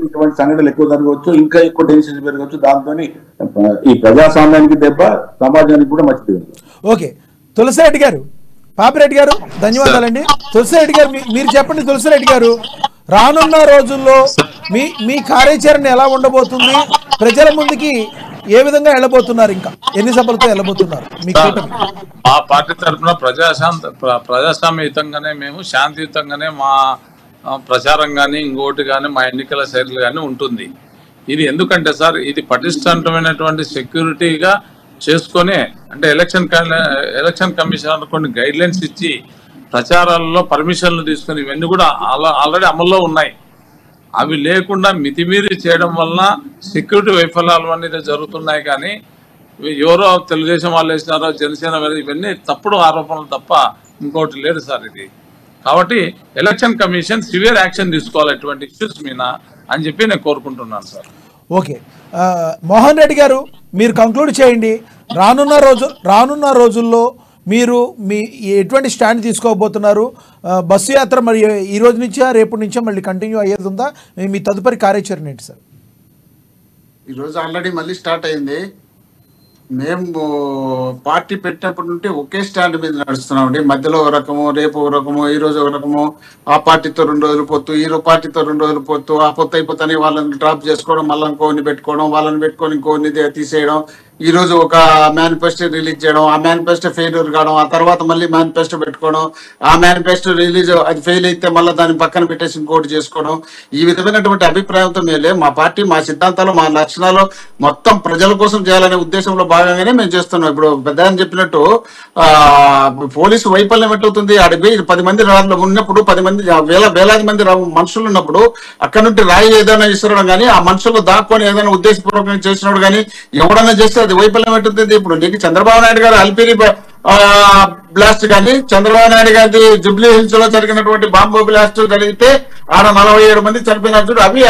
ఇటువంటి సంఘటనలు ఎక్కువ జరగవచ్చు, ఇంకా ఎక్కువ టెన్షన్ పెరగవచ్చు. దాంతో ఈ ప్రజాస్వామ్యానికి దెబ్బ, సమాజానికి కూడా మంచిది. ఓకే, తులసిరెడ్డి గారు, పాపిరెడ్డి గారు ధన్యవాదాలండి. తులసిరెడ్డి గారు మీరు చెప్పండి. తులసిరెడ్డి గారు, రానున్న రోజుల్లో మీ కార్యాచరణ ఎలా ఉండబోతుంది? ప్రజల ముందుకి ఏ విధంగా వెళ్ళబోతున్నారు? ఇంకా ఎన్ని సభలతో వెళ్ళబోతున్నారు? మా పార్టీ తరఫున ప్రజాస్వామ్యయుతంగానే మేము శాంతియుతంగానే మా ప్రచారం కానీ ఇంకోటి కానీ మా ఎన్నికల శైలి కానీ ఉంటుంది. ఇది ఎందుకంటే సార్ ఇది పటిష్టమైనటువంటి సెక్యూరిటీగా చేసుకొని అంటే ఎలక్షన్ కమిషన్ కొన్ని గైడ్ లైన్స్ ఇచ్చి ప్రచారాలలో పర్మిషన్లు తీసుకొని ఇవన్నీ కూడా ఆల్రెడీ అమల్లో ఉన్నాయి. అవి లేకుండా మితిమీరి చేయడం వలన సెక్యూరిటీ వైఫల్యాలు అనేది జరుగుతున్నాయి. కానీ ఎవరో తెలుగుదేశం వాళ్ళు వేసినారో జనసేన ఇవన్నీ తప్పుడు ఆరోపణలు తప్ప ఇంకోటి లేదు సార్ ఇది. కాబట్టి ఎలక్షన్ కమిషన్ సివియర్ యాక్షన్ తీసుకోవాలి ఇటువంటి ఇష్యూస్ మీద అని చెప్పి నేను కోరుకుంటున్నాను సార్. ఓకే, మోహన్ రెడ్డి గారు మీరు కంక్లూడ్ చేయండి. రానున్న రోజుల్లో మీరు ఎటువంటి స్టాండ్ తీసుకోబోతున్నారు? బస్సు యాత్ర మరి ఈ రోజు నుంచా రేపు నుంచా మళ్ళీ కంటిన్యూ అయ్యేది ఉందా? మీ తదుపరి కార్యాచరణ ఏంటి సార్? ఈరోజు ఆల్రెడీ మళ్ళీ స్టార్ట్ అయింది. మేము పార్టీ పెట్టినప్పటి నుండి ఒకే స్టాండ్ మీద నడుస్తున్నాం అండి. మధ్యలో ఒక రకము, రేపు ఒక రకము, ఈ రోజు ఒక రకము, ఆ పార్టీతో 2 రోజులు పొత్తు, ఈ పార్టీతో 2 రోజులు పొత్తు, ఆ పొత్తు అయిపోతానే వాళ్ళని డ్రాప్ చేసుకోవడం, మళ్ళీ ఇంకోని పెట్టుకోవడం, వాళ్ళని పెట్టుకొని ఇంకోని తీసేయడం. ఈ రోజు ఒక మేనిఫెస్టో రిలీజ్ చేయడం, ఆ మేనిఫెస్టో ఫెయిల్యూర్ కావడం, ఆ తర్వాత మళ్ళీ మేనిఫెస్టో పెట్టుకోవడం, ఆ మేనిఫెస్టో రిలీజ్ అది ఫెయిల్ అయితే మళ్ళీ దాన్ని పక్కన పెట్టేసి ఇంకోటి చేసుకోవడం. ఈ విధమైనటువంటి అభిప్రాయంతో మేలే మా పార్టీ, మా సిద్ధాంతాలు, మా లక్షణాలు మొత్తం ప్రజల కోసం చేయాలనే ఉద్దేశంలో భాగంగానే మేము చేస్తున్నాం. ఇప్పుడు పెద్ద అని చెప్పినట్టు పోలీసు వైఫల్యం ఎట్లవుతుంది, ఆడిపోయి 10 మంది ఉన్నప్పుడు 10 మంది వేలాది మంది మనుషులు ఉన్నప్పుడు అక్కడ నుండి రాయి ఏదైనా ఇస్తున్నాడు కానీ ఆ మనుషులు దాక్కొని ఏదైనా ఉద్దేశపూర్వకంగా చేసినాడు కానీ ఎవడన్నా చేస్తే అది వైఫల్యం ఎట్టుంది. ఇప్పుడు నీకు చంద్రబాబు నాయుడు గారు అల్పిరి బ్లాస్ట్ కానీ, చంద్రబాబు నాయుడు గారి జూబ్లీ హిల్స్ లో జరిగినటువంటి బాంబు బ్లాస్ట్ జరిగితే ఆడ 47 మంది చనిపోయినట్టు అవి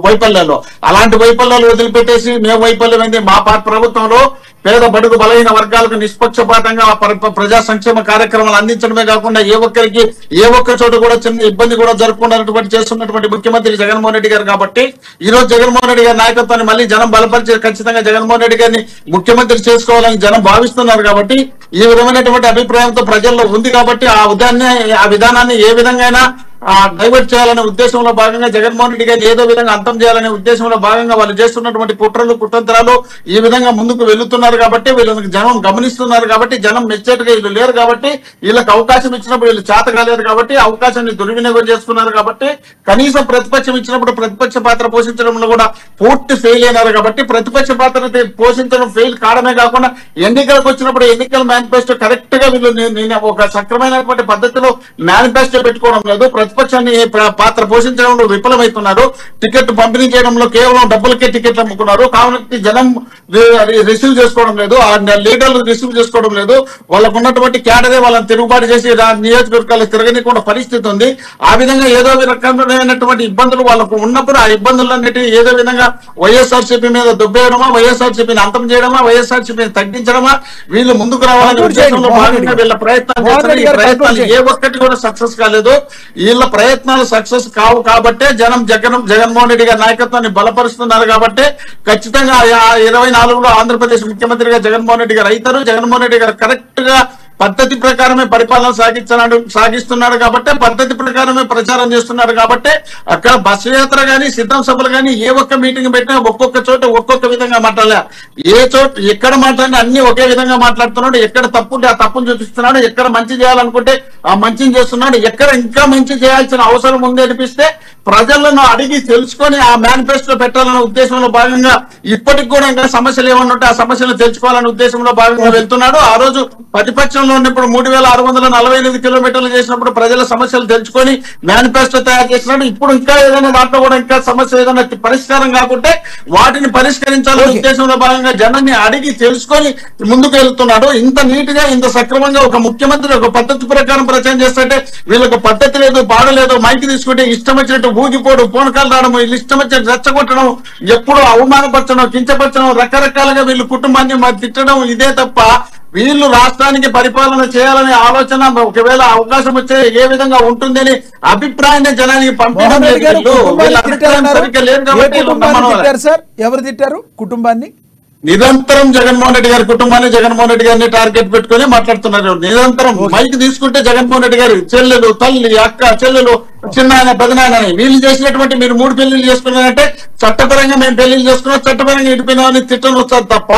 వైఫల్యాలు. అలాంటి వైఫల్యాలు వదిలిపెట్టేసి మేము వైఫల్యం ఏంది, మా ప్రభుత్వంలో పేద బడుగు బలహీన వర్గాలకు నిష్పక్షపాతంగా ప్రజా సంక్షేమ కార్యక్రమాలు అందించడమే కాకుండా ఏ ఒక్క చోట కూడా చిన్న ఇబ్బంది కూడా జరగకుండా చేస్తున్నటువంటి ముఖ్యమంత్రి జగన్మోహన్ రెడ్డి గారు. కాబట్టి ఈ రోజు జగన్మోహన్ రెడ్డి గారి నాయకత్వాన్ని మళ్ళీ జనం బలపరిచి ఖచ్చితంగా జగన్మోహన్ రెడ్డి గారిని ముఖ్యమంత్రి చేసుకోవాలని జనం భావిస్తున్నారు. కాబట్టి ఈ విధమైనటువంటి అభిప్రాయంతో ప్రజల్లో ఉంది. కాబట్టి ఆ విధానాన్ని ఏ విధంగా డైవర్ట్ చేయాలనే ఉద్దేశంలో భాగంగా జగన్మోహన్ రెడ్డి గారిని ఏదో విధంగా అంతం చేయాలనే ఉద్దేశంలో భాగంగా వాళ్ళు చేస్తున్నటువంటి కుట్రలు కుతంత్రాలు ఈ విధంగా ముందుకు వెళ్తున్నారు. కాబట్టి వీళ్ళకి జనం గమనిస్తున్నారు. కాబట్టి జనం మెచ్చేట్టుగా వీళ్ళు లేరు. కాబట్టి వీళ్ళకి అవకాశం ఇచ్చినప్పుడు వీళ్ళు చేత కాలేరు. కాబట్టి అవకాశాన్ని దుర్వినియోగం చేసుకున్నారు. కాబట్టి కనీసం ప్రతిపక్షం ఇచ్చినప్పుడు ప్రతిపక్ష పాత్ర పోషించడంలో కూడా పూర్తి ఫెయిల్ అయినారు. కాబట్టి ప్రతిపక్ష పాత్ర పోషించడం ఫెయిల్ కావడమే కాకుండా ఎన్నికలకు వచ్చినప్పుడు ఎన్నికల మేనిఫెస్టో కరెక్ట్ గా వీళ్ళు ఒక సక్రమైనటువంటి పద్ధతిలో మేనిఫెస్టో పెట్టుకోవడం లేదు. ప్రతిపక్షాన్ని పాత్ర పోషించడంలో విఫలమవుతున్నారు. టికెట్ పంపిణీ చేయడంలో కేవలం డబ్బులకే టికెట్లు అమ్ముకున్నారు. కాబట్టి జనం రిసీవ్ చేసుకోవడం లేదు, ఆ లీడర్లు రిసీవ్ చేసుకోవడం లేదు. వాళ్ళకు ఉన్నటువంటి క్యాడరే వాళ్ళని తిరుగుబాటు చేసి నియోజకవర్గాలు తిరగనికుండా పరిస్థితి ఉంది. ఆ విధంగా ఏదో రకమైనటువంటి ఇబ్బందులు వాళ్ళకు ఉన్నప్పుడు ఆ ఇబ్బందులన్నిటి ఏదో విధంగా వైఎస్ఆర్సీపీ మీద దుబ్బేయడమా, వైఎస్ఆర్సీపీని అంతం చేయడమా, వైఎస్ఆర్సీపీని తగ్గించడమా, వీళ్ళు ముందుకు రావాలనే ఉద్దేశంలో భాగంగా వీళ్ళ ప్రయత్నాలు చేస్తారు. ఈ ప్రయత్నాలు ఏ ఒక్కటి కూడా సక్సెస్ కాలేదు. వీళ్ళ ప్రయత్నాలు సక్సెస్ కావు. కాబట్టే జగన్మోహన్ రెడ్డి గారి నాయకత్వాన్ని బలపరుస్తున్నారు. కాబట్టి ఖచ్చితంగా 24లో ఆంధ్రప్రదేశ్ ముఖ్యమంత్రిగా జగన్మోహన్ రెడ్డి గారు అవుతారు. జగన్మోహన్ రెడ్డి గారు కరెక్ట్ గా పద్ధతి ప్రకారమే పరిపాలన సాగిస్తున్నారు. కాబట్టి పద్ధతి ప్రకారమే ప్రచారం చేస్తున్నారు. కాబట్టి అక్కడ బస్సు యాత్ర గానీ, సిద్ధం సభలు గానీ, ఏ ఒక్క మీటింగ్ పెట్టినా ఒక్కొక్క చోట ఒక్కొక్క విధంగా మాట్లాడలే. ఏ చోట ఎక్కడ మాట్లాడినా అన్ని ఒకే విధంగా మాట్లాడుతున్నాడు. ఎక్కడ తప్పు ఉంటే ఆ తప్పును చూపిస్తున్నాడు. ఎక్కడ మంచి చేయాలనుకుంటే ఆ మంచిని చేస్తున్నాడు. ఎక్కడ ఇంకా మంచి చేయాల్సిన అవసరం ఉంది అనిపిస్తే ప్రజలను అడిగి తెలుసుకొని ఆ మేనిఫెస్టో పెట్టాలన్న ఉద్దేశంలో భాగంగా ఇప్పటికి కూడా ఇంకా సమస్యలు ఏమన్నా ఉంటే ఆ సమస్యలు తెలుసుకోవాలనే ఉద్దేశంలో భాగంగా వెళ్తున్నాడు. ఆ రోజు ప్రతిపక్షంలో ఉన్నప్పుడు 3648 కిలోమీటర్లు చేసినప్పుడు ప్రజల సమస్యలు తెలుసుకొని మేనిఫెస్టో తయారు చేసినాడు. ఇప్పుడు ఇంకా ఏదైనా దాంట్లో కూడా ఇంకా సమస్య ఏదైనా పరిష్కారం కాకుంటే వాటిని పరిష్కరించాలనే ఉద్దేశంలో భాగంగా జనాన్ని అడిగి తెలుసుకొని ముందుకు వెళ్తున్నాడు. ఇంత నీట్ గా ఇంత సక్రమంగా ఒక ముఖ్యమంత్రి ఒక పద్ధతి ప్రకారం ప్రచారం చేస్తుంటే వీళ్ళకి పద్ధతి లేదు, పాడలేదు. మైకి తీసుకుంటే ఇష్టం వచ్చినట్టు ఊగిపోవడం, పూనకాలు రావడం, వీళ్ళు ఇష్టం వచ్చినట్టు రెచ్చగొట్టడం, ఎప్పుడు అవమానపరచడం, కించపరచడం, రకరకాలుగా వీళ్ళు కుటుంబాన్ని తిట్టడం. ఇదే తప్ప వీళ్ళు రాష్ట్రానికి పరిపాలన చేయాలనే ఆలోచన ఒకవేళ అవకాశం వచ్చే ఏ విధంగా ఉంటుందని అభిప్రాయాన్ని జనానికి పంపించడం ఎవరు తిట్టారు కుటుంబాన్ని? నిరంతరం జగన్మోహన్ రెడ్డి గారి కుటుంబాన్ని, జగన్మోహన్ రెడ్డి గారిని టార్గెట్ పెట్టుకుని మాట్లాడుతున్నారు. నిరంతరం మైక్ తీసుకుంటే జగన్మోహన్ రెడ్డి గారి చెల్లెలు, తల్లి, అక్క, చెల్లెలు, చిన్నాయన, పెదనాయన వీళ్ళు చేసినటువంటి మీరు 3 పెళ్లిళ్ళు చేసుకున్నారంటే చట్టపరంగా మేము పెళ్లిళ్ళు చేసుకున్నాం, చట్టపరంగా ఇటుపోయినామని తిట్టను వస్తారు తప్ప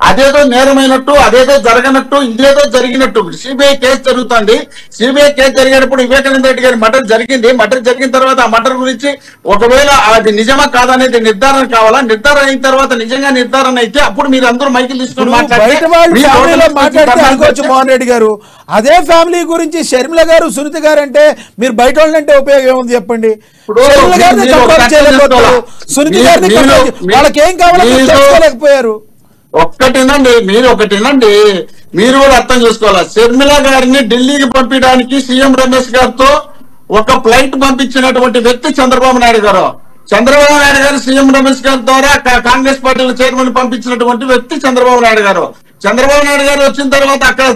అదేదో నేరమైనట్టు, అదేదో జరగనట్టు, ఇదేదో జరిగినట్టు. సిబిఐ కేసు జరుగుతుంది. సిబిఐ కేసు జరిగేటప్పుడు వివేకానంద రెడ్డి గారి మర్డర్ జరిగింది. మర్డర్ జరిగిన తర్వాత ఆ మర్డర్ గురించి ఒకవేళ అది నిజమా కాదనేది నిర్ధారణ కావాలా. నిర్ధారణ అయిన తర్వాత నిజంగా నిర్ధారణ అయితే అప్పుడు మీరు అందరూ మైకిల్ తీసుకుని మాట్లాడితే మోహన్ రెడ్డి గారు అదే ఫ్యామిలీ గురించి షర్మిల గారు, సునీత గారు అంటే మీరు బయట వాళ్ళంటే ఉపయోగం ఏముంది చెప్పండి? సునీత గారిని వాళ్ళకి ఏం కావాలో తెలుసుకోలేకపోయారు. ఒకటినండి మీరు కూడా అర్థం చేసుకోవాలి. షర్మిల గారిని ఢిల్లీకి పంపించడానికి సీఎం రమేష్ గారితో ఒక ఫ్లైట్ పంపించినటువంటి వ్యక్తి చంద్రబాబు నాయుడు గారు. చంద్రబాబు నాయుడు గారు సీఎం రమేష్ గారి ద్వారా కాంగ్రెస్ పార్టీల చైర్మన్ పంపించినటువంటి వ్యక్తి చంద్రబాబు నాయుడు గారు. చంద్రబాబు నాయుడు గారు వచ్చిన తర్వాత అక్కడ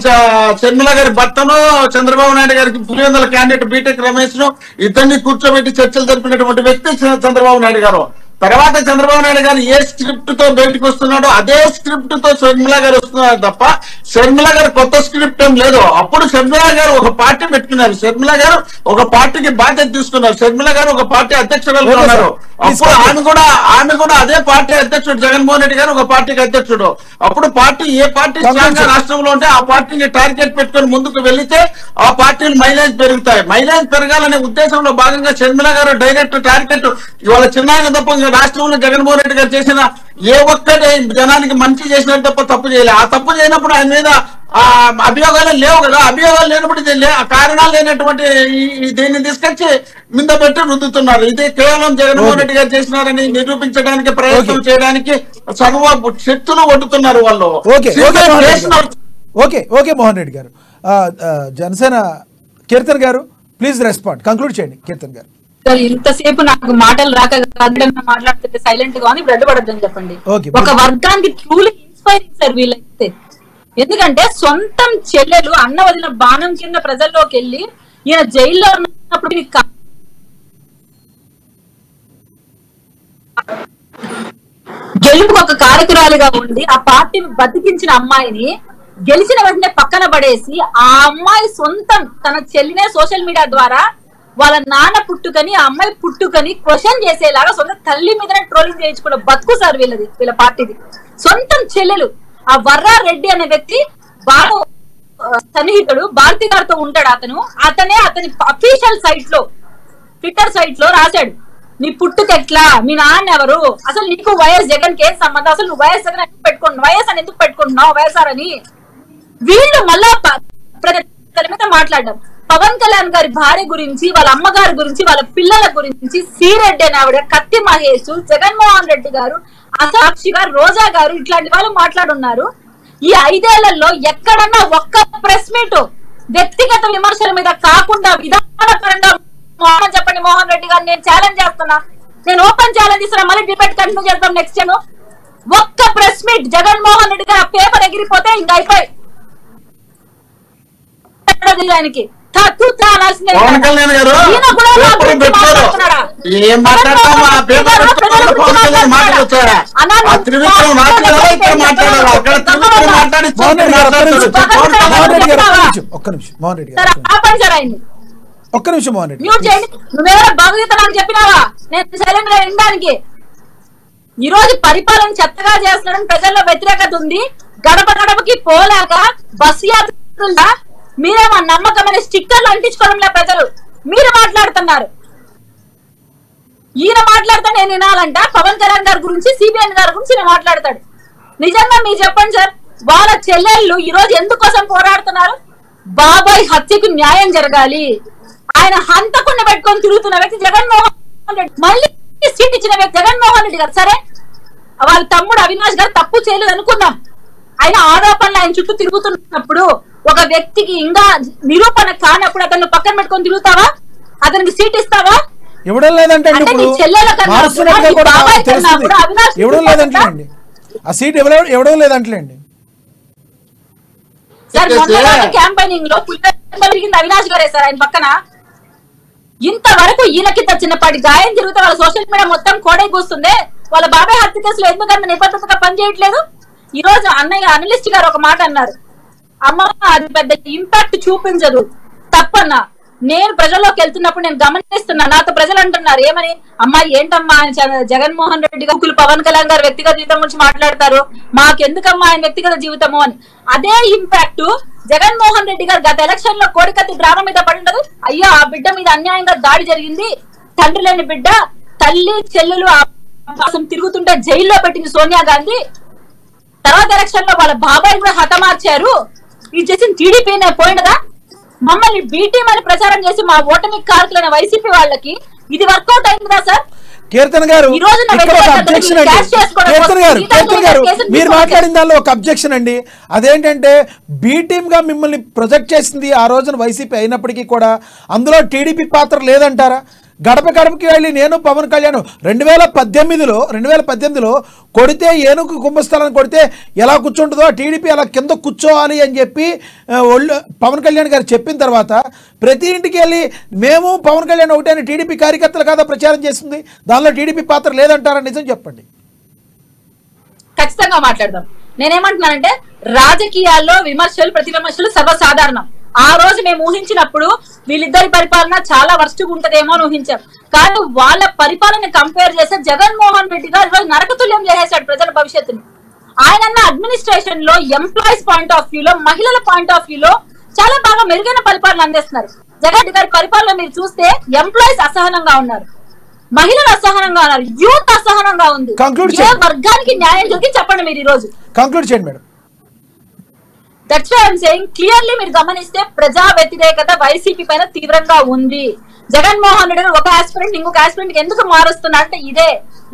షర్మిల గారి భర్తను, చంద్రబాబు నాయుడు గారికి పులివెందుల క్యాండిడేట్ బీటెక్ రమేష్ ను ఇద్దరిని కూర్చోబెట్టి చర్చలు జరిపినటువంటి వ్యక్తి చంద్రబాబు నాయుడు గారు. తర్వాత చంద్రబాబు నాయుడు గారు ఏ స్క్రిప్ట్ తో బయటకు వస్తున్నాడో అదే స్క్రిప్ట్ తో షర్మిల గారు వస్తున్నారు తప్ప షర్మిల గారు కొత్త స్క్రిప్ట్ ఏం లేదు. అప్పుడు షర్మిల గారు ఒక పార్టీ పెట్టుకున్నారు, షర్మిల గారు ఒక పార్టీకి బాధ్యత తీసుకున్నారు, షర్మిల గారు ఒక పార్టీ అధ్యక్షురాలుగా ఉన్నారు. అప్పుడు ఆమె కూడా అదే పార్టీ అధ్యక్షుడు, జగన్మోహన్ రెడ్డి గారు ఒక పార్టీకి అధ్యక్షుడు. అప్పుడు పార్టీ ఏ పార్టీ స్ట్రాంగ్ గా రాష్ట్రంలో ఉంటే ఆ పార్టీని టార్గెట్ పెట్టుకొని ముందుకు వెళ్తే ఆ పార్టీలు మైలేజ్ పెరుగుతాయి. మైలేజ్ పెరగాలనే ఉద్దేశంలో భాగంగా షర్మిల గారు డైరెక్ట్ టార్గెట్ ఇవాళ చిన్న తప్ప రాష్ట్రంలో జగన్మోహన్ రెడ్డి గారు చేసిన ఏ ఒక్కటి జనానికి మంచి చేసినట్టు తప్ప తప్పు చేయలే. ఆ తప్పు చేయనప్పుడు ఆయన మీద అభియోగాలు లేవు కదా. అభియోగాలు లేనప్పుడు కారణాలు లేనటువంటి దీన్ని తీసుకొచ్చి మీద పెట్టి రుద్దుతున్నారు. ఇది కేవలం జగన్మోహన్ రెడ్డి గారు చేసినారని నిరూపించడానికి ప్రయత్నం చేయడానికి సర్వ శక్తులు ఒడ్డుతున్నారు వాళ్ళు. ఓకే మోహన్ రెడ్డి గారు, జనసేన కీర్తన్ గారు ప్లీజ్ రెస్పాండ్, కంక్లూడ్ చేయండి కీర్తన్ గారు. సార్ ఇంతసేపు నాకు మాటలు రాక మాట్లాడుతుంటే సైలెంట్ గా అని బ్లడ్ పడద్దని చెప్పండి. ఒక వర్గానికి ట్రూలీ ఇన్స్పైరింగ్ సార్ వీళ్ళైతే. ఎందుకంటే సొంతం చెల్లెలు అన్న వదిలిన బాణం కింద ప్రజల్లోకి వెళ్ళి ఈయన జైల్లో ఉన్నప్పుడు గెలుపుకు ఒక కారకురాలిగా ఉండి ఆ పార్టీని బతికించిన అమ్మాయిని గెలిచిన వెంటనే పక్కన పడేసి ఆ అమ్మాయి సొంతం తన చెల్లినే సోషల్ మీడియా ద్వారా వాళ్ళ నాన్న పుట్టుకని ఆ అమ్మాయి పుట్టుకని క్వశ్చన్ చేసేలాగా సొంత తల్లి మీదనే ట్రోలింగ్ చేయించుకున్న బతుకు సార్ వీళ్ళది, వీళ్ళ పార్టీది. సొంతం చెల్లెలు ఆ వర్రా రెడ్డి అనే వ్యక్తి బాగా సన్నిహితుడు, భారతి గారితో ఉంటాడు. అతనే అతని అఫీషియల్ సైట్ లో, ట్విట్టర్ సైట్ లో రాశాడు, నీ పుట్టుకెట్లా, మీ నాన్న ఎవరు, అసలు నీకు వైఎస్ జగన్ కి ఏం సంబంధం, అసలు నువ్వు వైఎస్ జగన్ ఎందుకు పెట్టుకుంటున్నావు, వైఎస్ అని ఎందుకు పెట్టుకుంటున్నావు వైఎస్ఆర్ అని. వీళ్ళు మళ్ళా మీద మాట్లాడడం పవన్ కళ్యాణ్ గారి భార్య గురించి, వాళ్ళ అమ్మగారి గురించి, వాళ్ళ పిల్లల గురించి, శ్రీరెడ్డి అని ఆవిడ, కత్తి మహేష్, జగన్మోహన్ రెడ్డి గారు, సాక్షి గారు, రోజా గారు ఇట్లాంటి వాళ్ళు మాట్లాడున్నారు. ఈ 5 ఏళ్లలో ఎక్కడన్నా ఒక్క ప్రెస్ మీట్ వ్యక్తిగత విమర్శల మీద కాకుండా విధానపరంగా చెప్పండి మోహన్ రెడ్డి గారు, నేను ఛాలెంజ్ చేస్తున్నా, నేను ఓపెన్ ఛాలెంజ్ ఇస్తున్నా, మళ్ళీ డిబేట్ కంటిన్యూ చేద్దాం నెక్స్ట్ టైం. ఒక్క ప్రెస్ మీట్ జగన్మోహన్ రెడ్డి గారు పేపర్ ఎగిరిపోతే ఇంకా అయిపోయి ఆయనకి పవన్ కళ్యాణ్ గారు ఏం ఒక్క నిమిషం మోహన్ రెడ్డి, నువ్వేమో భగవద్గీత నాకు చెప్పినావా నేను సైలెంట్ గా వినడానికి? ఈ రోజు పరిపాలన చెత్తగా చేస్తున్నాడని ప్రజల్లో వ్యతిరేకత ఉంది. గడప గడపకి పోలేక బస్సు యాత్రలుగా మీరేమో నమ్మకమైన స్టిక్కర్లు అంటించుకోవడంలే ప్రజలు, మీరు మాట్లాడుతున్నారు. ఈయన మాట్లాడితే నేను వినాలంట, పవన్ కళ్యాణ్ గారి గురించి, సిబిఎన్ గారి గురించి నేను మాట్లాడతాడు. నిజంగా మీరు చెప్పండి సార్, వాళ్ళ చెల్లెళ్ళు ఈ రోజు ఎందుకోసం పోరాడుతున్నారు? బాబాయ్ హత్యకు న్యాయం జరగాలి. ఆయన హంతకుండా పెట్టుకొని తిరుగుతున్న వ్యక్తి జగన్మోహన్ రెడ్డి, మళ్ళీ సీట్ ఇచ్చిన వ్యక్తి జగన్మోహన్ రెడ్డి గారు. సరే వాళ్ళ తమ్ముడు అవినాష్ గారు తప్పు చేయలేదు అనుకుందాం, ఆయన ఆరోపణలు ఆయన చుట్టూ తిరుగుతున్నప్పుడు ఒక వ్యక్తికి ఇంకా నిరూపణ కానప్పుడు అతను పక్కన పెట్టుకొని తిరుగుతావా? అతనికి సీట్ ఇస్తావా? ఇవ్వడం లేదంటే ఇవ్వడం లేదంటలేండి, ఆ సీట్ ఇవ్వడం లేదంటలేండి. సార్ క్యాంపెయినింగ్ లో పులిగింది అవినాష్ గారే సార్ ఆయన పక్కన. ఇంతవరకు ఈయనకింత చిన్నపాటి గాయం తిరిగితే వాళ్ళ సోషల్ మీడియా మొత్తం కోడై కూస్తుంది. వాళ్ళ బాబాయ్ హత్య కేసులో ఎందుకంటే నిబద్ధతగా పనిచేయట్లేదు. ఈ రోజు అన్నయ్య అనలిస్ట్ గారు ఒక మాట అన్నారు, అమ్మ అది పెద్ద ఇంపాక్ట్ చూపించదు, తప్పన్నా. నేను ప్రజల్లోకి వెళ్తున్నప్పుడు నేను గమనిస్తున్నా, నాతో ప్రజలు అంటున్నారు ఏమని, అమ్మాయి ఏంటమ్మా ఆయన జగన్మోహన్ రెడ్డి గారు పవన్ కళ్యాణ్ గారు వ్యక్తిగత జీవితం గురించి మాట్లాడతారు, మాకెందుకమ్మా ఆయన వ్యక్తిగత జీవితము అని. అదే ఇంపాక్ట్ జగన్మోహన్ రెడ్డి గారు గత ఎలక్షన్ లో కోడికత్తి డ్రామా మీద పడి ఉండదు. అయ్యో ఆ బిడ్డ మీద అన్యాయంగా దాడి జరిగింది, తండ్రి లేని బిడ్డ, తల్లి చెల్లెలు కోసం తిరుగుతుంటే జైల్లో పెట్టింది సోనియా గాంధీ. తర్వాత ఎలక్షన్ లో వాళ్ళ బాబాయ్ కూడా హతమార్చారు, ఇది చేసిన టీడీపీనే పోయినదా? మమ్మల్ని బీటీం అని ప్రచారం చేసి మా ఓటమి కారకులైన వైసీపీ వాళ్ళకి ఇది వర్కౌట్ అయిందా సార్? కీర్తన్ గారు మీరు మాట్లాడిన దానిలో ఒక అబ్జెక్షన్ అండి, అదేంటంటే బి టీమ్ గా మిమ్మల్ని ప్రొజెక్ట్ చేసింది ఆ రోజున వైసీపీ అయినప్పటికీ కూడా అందులో టీడీపీ పాత్ర లేదంటారా? గడప గడపకి వెళ్ళి నేను పవన్ కళ్యాణ్ 2018లో కొడితే ఏనుగు కుంభస్థలాన్ని కొడితే ఎలా కూర్చుంటుందో టీడీపీ అలా కింద కూర్చోవాలి అని చెప్పి పవన్ కళ్యాణ్ గారు చెప్పిన తర్వాత ప్రతి ఇంటికి వెళ్ళి మేము పవన్ కళ్యాణ్ ఒకటే అని టీడీపీ కార్యకర్తలు కాదా ప్రచారం చేస్తుంది? దానిలో టీడీపీ పాత్ర లేదంటారా? నిజం చెప్పండి. ఖచ్చితంగా మాట్లాడదాం. నేనేమంటున్నానంటే రాజకీయాల్లో విమర్శలు ప్రతి విమర్శలు సర్వసాధారణం. ఆ రోజు మేము ఊహించినప్పుడు వీళ్ళిద్దరి పరిపాలన చాలా వర్స్ట్ ఉంటదేమో అని ఊహించాం. కానీ వాళ్ళ పరిపాలన కంపేర్ చేస్తే జగన్మోహన్ రెడ్డి గారు ఈరోజు నరకతుల్యం చేసేసాడు ప్రజల భవిష్యత్తుని. ఆయన అడ్మినిస్ట్రేషన్ లో ఎంప్లాయీస్ పాయింట్ ఆఫ్ వ్యూలో మహిళల పాయింట్ ఆఫ్ వ్యూలో చాలా బాగా మెరుగైన పరిపాలన అందిస్తున్నారు. జగన్ రెడ్డి గారి పరిపాలన మీరు చూస్తే ఎంప్లాయీస్ అసహనంగా ఉన్నారు, మహిళలు అసహనంగా ఉన్నారు, యూత్ అసహనంగా ఉంది. ఏ వర్గానికి న్యాయం జరిగి చెప్పండి మీరు ఈ రోజు. కంక్లూడ్ చేయండి madam. That's why I'm saying clearly మీరు గమనిస్తే ప్రజా వ్యతిరేకత వైసీపీ పైన తీవ్రంగా ఉంది. జగన్మోహన్ రెడ్డి ఒక ఆస్పిరెంట్ ఇంకొక ఆస్పిరెంట్ ఎందుకు మారుస్తున్నారంటే ఇదే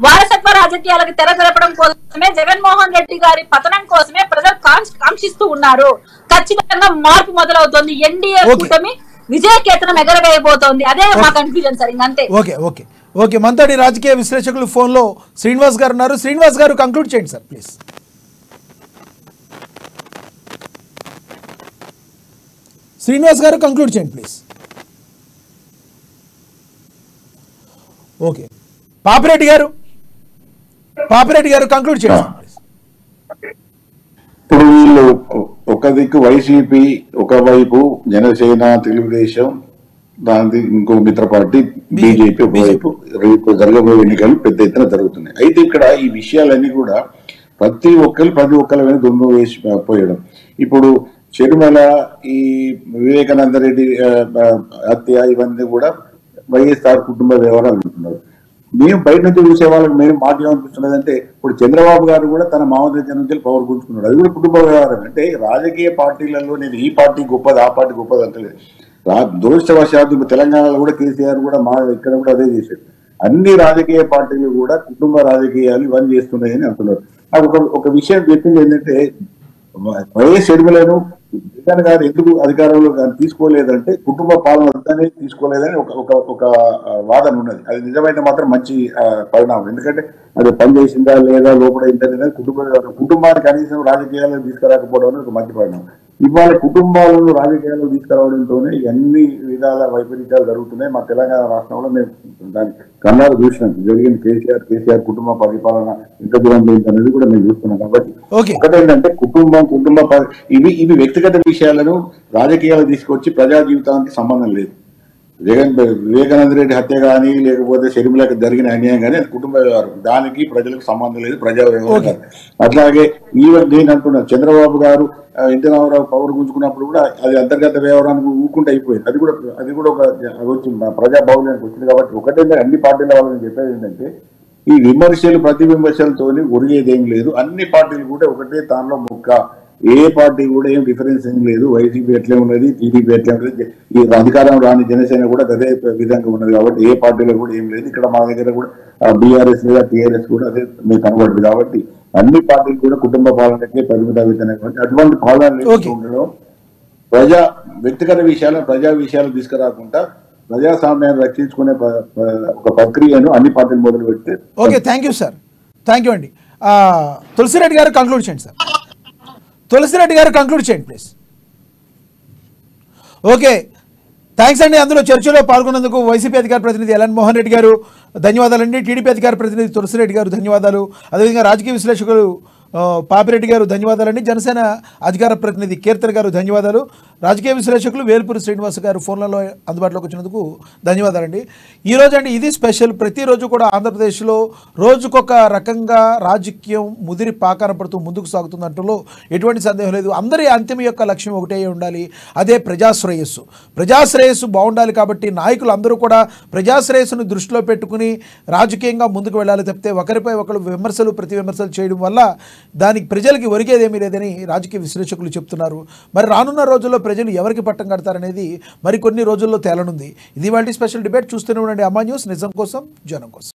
వారసత్వ రాజకీయాలకు తెర తెరపడం కోసమే, జగన్మోహన్ రెడ్డి గారి పతనం కోసమే ప్రజలు కాంక్షిస్తూ ఉన్నారు. ఖచ్చితంగా మార్పు మొదలవుతోంది. ఎన్డీఏ కూటమి విజయకేతనం ఎగరవేయబోతోంది. అదే మా కన్ఫ్యూజన్ సార్. ఇంకంతే. ఓకే మనతోటి రాజకీయ విశ్లేషకులు ఫోన్లో శ్రీనివాస్ గారు ఉన్నారు. శ్రీనివాస్ గారు కంక్లూడ్ చేయండి సార్ ప్లీజ్. శ్రీనివాస్ గారు కంక్లూడ్ చేయండి ప్లీజ్. ఓకే పాపిరెడ్డి గారు కంక్లూడ్ చేయండి ప్లీజ్. ఇప్పుడు వీళ్ళు ఒక దిక్కు వైసీపీ, ఒకవైపు జనసేన, తెలుగుదేశం, దాని ఇంకో మిత్ర పార్టీ బీజేపీ ఒకవైపు, రేపు జరగబోయే ఎన్నికలు పెద్ద ఎత్తున జరుగుతున్నాయి. అయితే ఇక్కడ ఈ విషయాలన్నీ కూడా ప్రతి ఒక్కరి మీద దుమ్ము వేసి పోయడం. ఇప్పుడు చెరుమల, ఈ వివేకానంద రెడ్డి హత్య, ఇవన్నీ కూడా వైఎస్ఆర్ కుటుంబ వ్యవహారాలు అంటున్నారు. మేము బయట నుంచి చూసే వాళ్ళకి మేము మాట ఏమనిపిస్తున్నది అంటే, ఇప్పుడు చంద్రబాబు గారు కూడా తన మామూలు నుంచి పవర్ గుంజుకున్నాడు. అది కూడా కుటుంబ వ్యవహారం. అంటే రాజకీయ పార్టీలలో నేను ఈ పార్టీ గొప్పది ఆ పార్టీ గొప్పది అంటలేదు. దురదృష్టవశాత్తు తెలంగాణలో కూడా కేసీఆర్ కూడా ఇక్కడ కూడా అదే చేశాడు. అన్ని రాజకీయ పార్టీలు కూడా కుటుంబ రాజకీయాలు ఇవన్నీ చేస్తున్నాయని అంటున్నారు. నాకు ఒక విషయం చెప్పింది ఏంటంటే, వైఎస్ షర్మిలను జగన్ గారు ఎందుకు అధికారంలో తీసుకోలేదంటే కుటుంబ పాలన తీసుకోలేదని ఒక వాదన ఉన్నది. అది నిజమైతే మాత్రం మంచి పరిణామం. ఎందుకంటే అది పనిచేసిందా లేదా, లోపల ఏంటనేది కుటుంబాన్ని కనీసం రాజకీయాల్లో తీసుకురాకపోవడం అనేది ఒక మంచి పరిణామం. ఇవాళ కుటుంబాలను రాజకీయాల్లో తీసుకురావడంతోనే అన్ని విధాల వైపరీత్యాలు జరుగుతున్నాయి. మా తెలంగాణ రాష్ట్రంలో మేము దాని కన్నాలు చూసినాం. జరిగిన కేసీఆర్ కుటుంబ పరిపాలన ఎంత దూరం అనేది కూడా మేము చూస్తున్నాం. కాబట్టి ఒకటేంటంటే ఇవి వ్యక్తిగత విషయాలను రాజకీయాలు తీసుకొచ్చి ప్రజా జీవితానికి సంబంధం లేదు. వివేకానంద రెడ్డి హత్య కానీ, లేకపోతే షర్మిలకు జరిగిన అన్యాయం కానీ అది కుటుంబ వ్యవహారం. దానికి ప్రజలకు సంబంధం లేదు, ప్రజా వ్యవహారం. అట్లాగే నేను అంటున్నాను, చంద్రబాబు గారు ఎన్టీ రామారావు పవర్ గుంజుకున్నప్పుడు కూడా అది అంతర్గత వ్యవహారానికి ఊరుకుంటే అయిపోయింది. అది కూడా ఒక వచ్చింది, ప్రజా బాహుల్యానికి వచ్చింది. కాబట్టి ఒకటేంటే అన్ని పార్టీల వాళ్ళని చెప్పేది ఏంటంటే, ఈ విమర్శలు ప్రతి విమర్శలతోని ఒరిగేదేం లేదు. అన్ని పార్టీలు కూడా ఒకటే దానిలో మొక్క. ఏ పార్టీ కూడా ఏం డిఫరెన్స్ ఏం లేదు. వైసీపీ ఎట్లే ఉన్నది, టీడీపీ ఎట్లే ఉన్నది, ఈ అధికారం రాని జనసేన కూడా అదే విధంగా ఉన్నది. కాబట్టి ఏ పార్టీలో కూడా ఏం లేదు. ఇక్కడ మా దగ్గర కూడా బీఆర్ఎస్ లేదా టీఆర్ఎస్ కూడా అదే మీకు కనబడుతుంది. కాబట్టి అన్ని పార్టీలు కూడా కుటుంబ పాలనకే పరిమిత అవుతున్నాయి. అటువంటి పాలన ఉండడం, వ్యక్తిగత విషయాలను ప్రజా విషయాలు తీసుకురాకుండా ప్రజాస్వామ్యాన్ని రక్షించుకునే ఒక ప్రక్రియను అన్ని పార్టీలు మొదలు పెడితే. Okay, thank you sir. Thank you అండి. తులసిరెడ్డి గారు కంక్లూడ్ చేయండి సార్. తులసిరెడ్డి గారు కంక్లూడ్ చేయండి ప్లీజ్. ఓకే, థ్యాంక్స్ అండి. అందులో చర్చలో పాల్గొన్నందుకు వైసీపీ అధికార ప్రతినిధి ఎల్ఎన్ మోహన్ రెడ్డి గారు ధన్యవాదాలండి. టీడీపీ అధికార ప్రతినిధి తులసిరెడ్డి గారు ధన్యవాదాలు. అదేవిధంగా రాజకీయ విశ్లేషకులు పాపిరెడ్డి గారు ధన్యవాదాలండి. జనసేన అధికార ప్రతినిధి కీర్తన్ గారు ధన్యవాదాలు. రాజకీయ విశ్లేషకులు వేల్పూరి శ్రీనివాస్ గారు ఫోన్లలో అందుబాటులోకి వచ్చినందుకు ధన్యవాదాలండి. ఈరోజు అండి ఇది స్పెషల్. ప్రతిరోజు కూడా ఆంధ్రప్రదేశ్లో రోజుకొక రకంగా రాజకీయం ముదిరి పాకాన పడుతూ ముందుకు సాగుతున్నట్టులో ఎటువంటి సందేహం లేదు. అందరి అంతిమ యొక్క లక్ష్యం ఒకటే ఉండాలి, అదే ప్రజాశ్రేయస్సు. ప్రజాశ్రేయస్సు బాగుండాలి. కాబట్టి నాయకులు అందరూ కూడా ప్రజాశ్రేయస్సును దృష్టిలో పెట్టుకుని రాజకీయంగా ముందుకు వెళ్ళాలి తప్పితే ఒకరిపై ఒకరు విమర్శలు ప్రతి విమర్శలు చేయడం వల్ల దానికి ప్రజలకి ఒరిగేదేమీ లేదని రాజకీయ విశ్లేషకులు చెప్తున్నారు. మరి రానున్న రోజుల్లో ప్రజలు ఎవరికి పట్టం కడతారనేది మరికొన్ని రోజుల్లో తేలనుంది. ఇది వాళ్ళ స్పెషల్ డిబేట్. చూస్తూనే ఉండండి అమ్మా న్యూస్, నిజం కోసం జనం కోసం.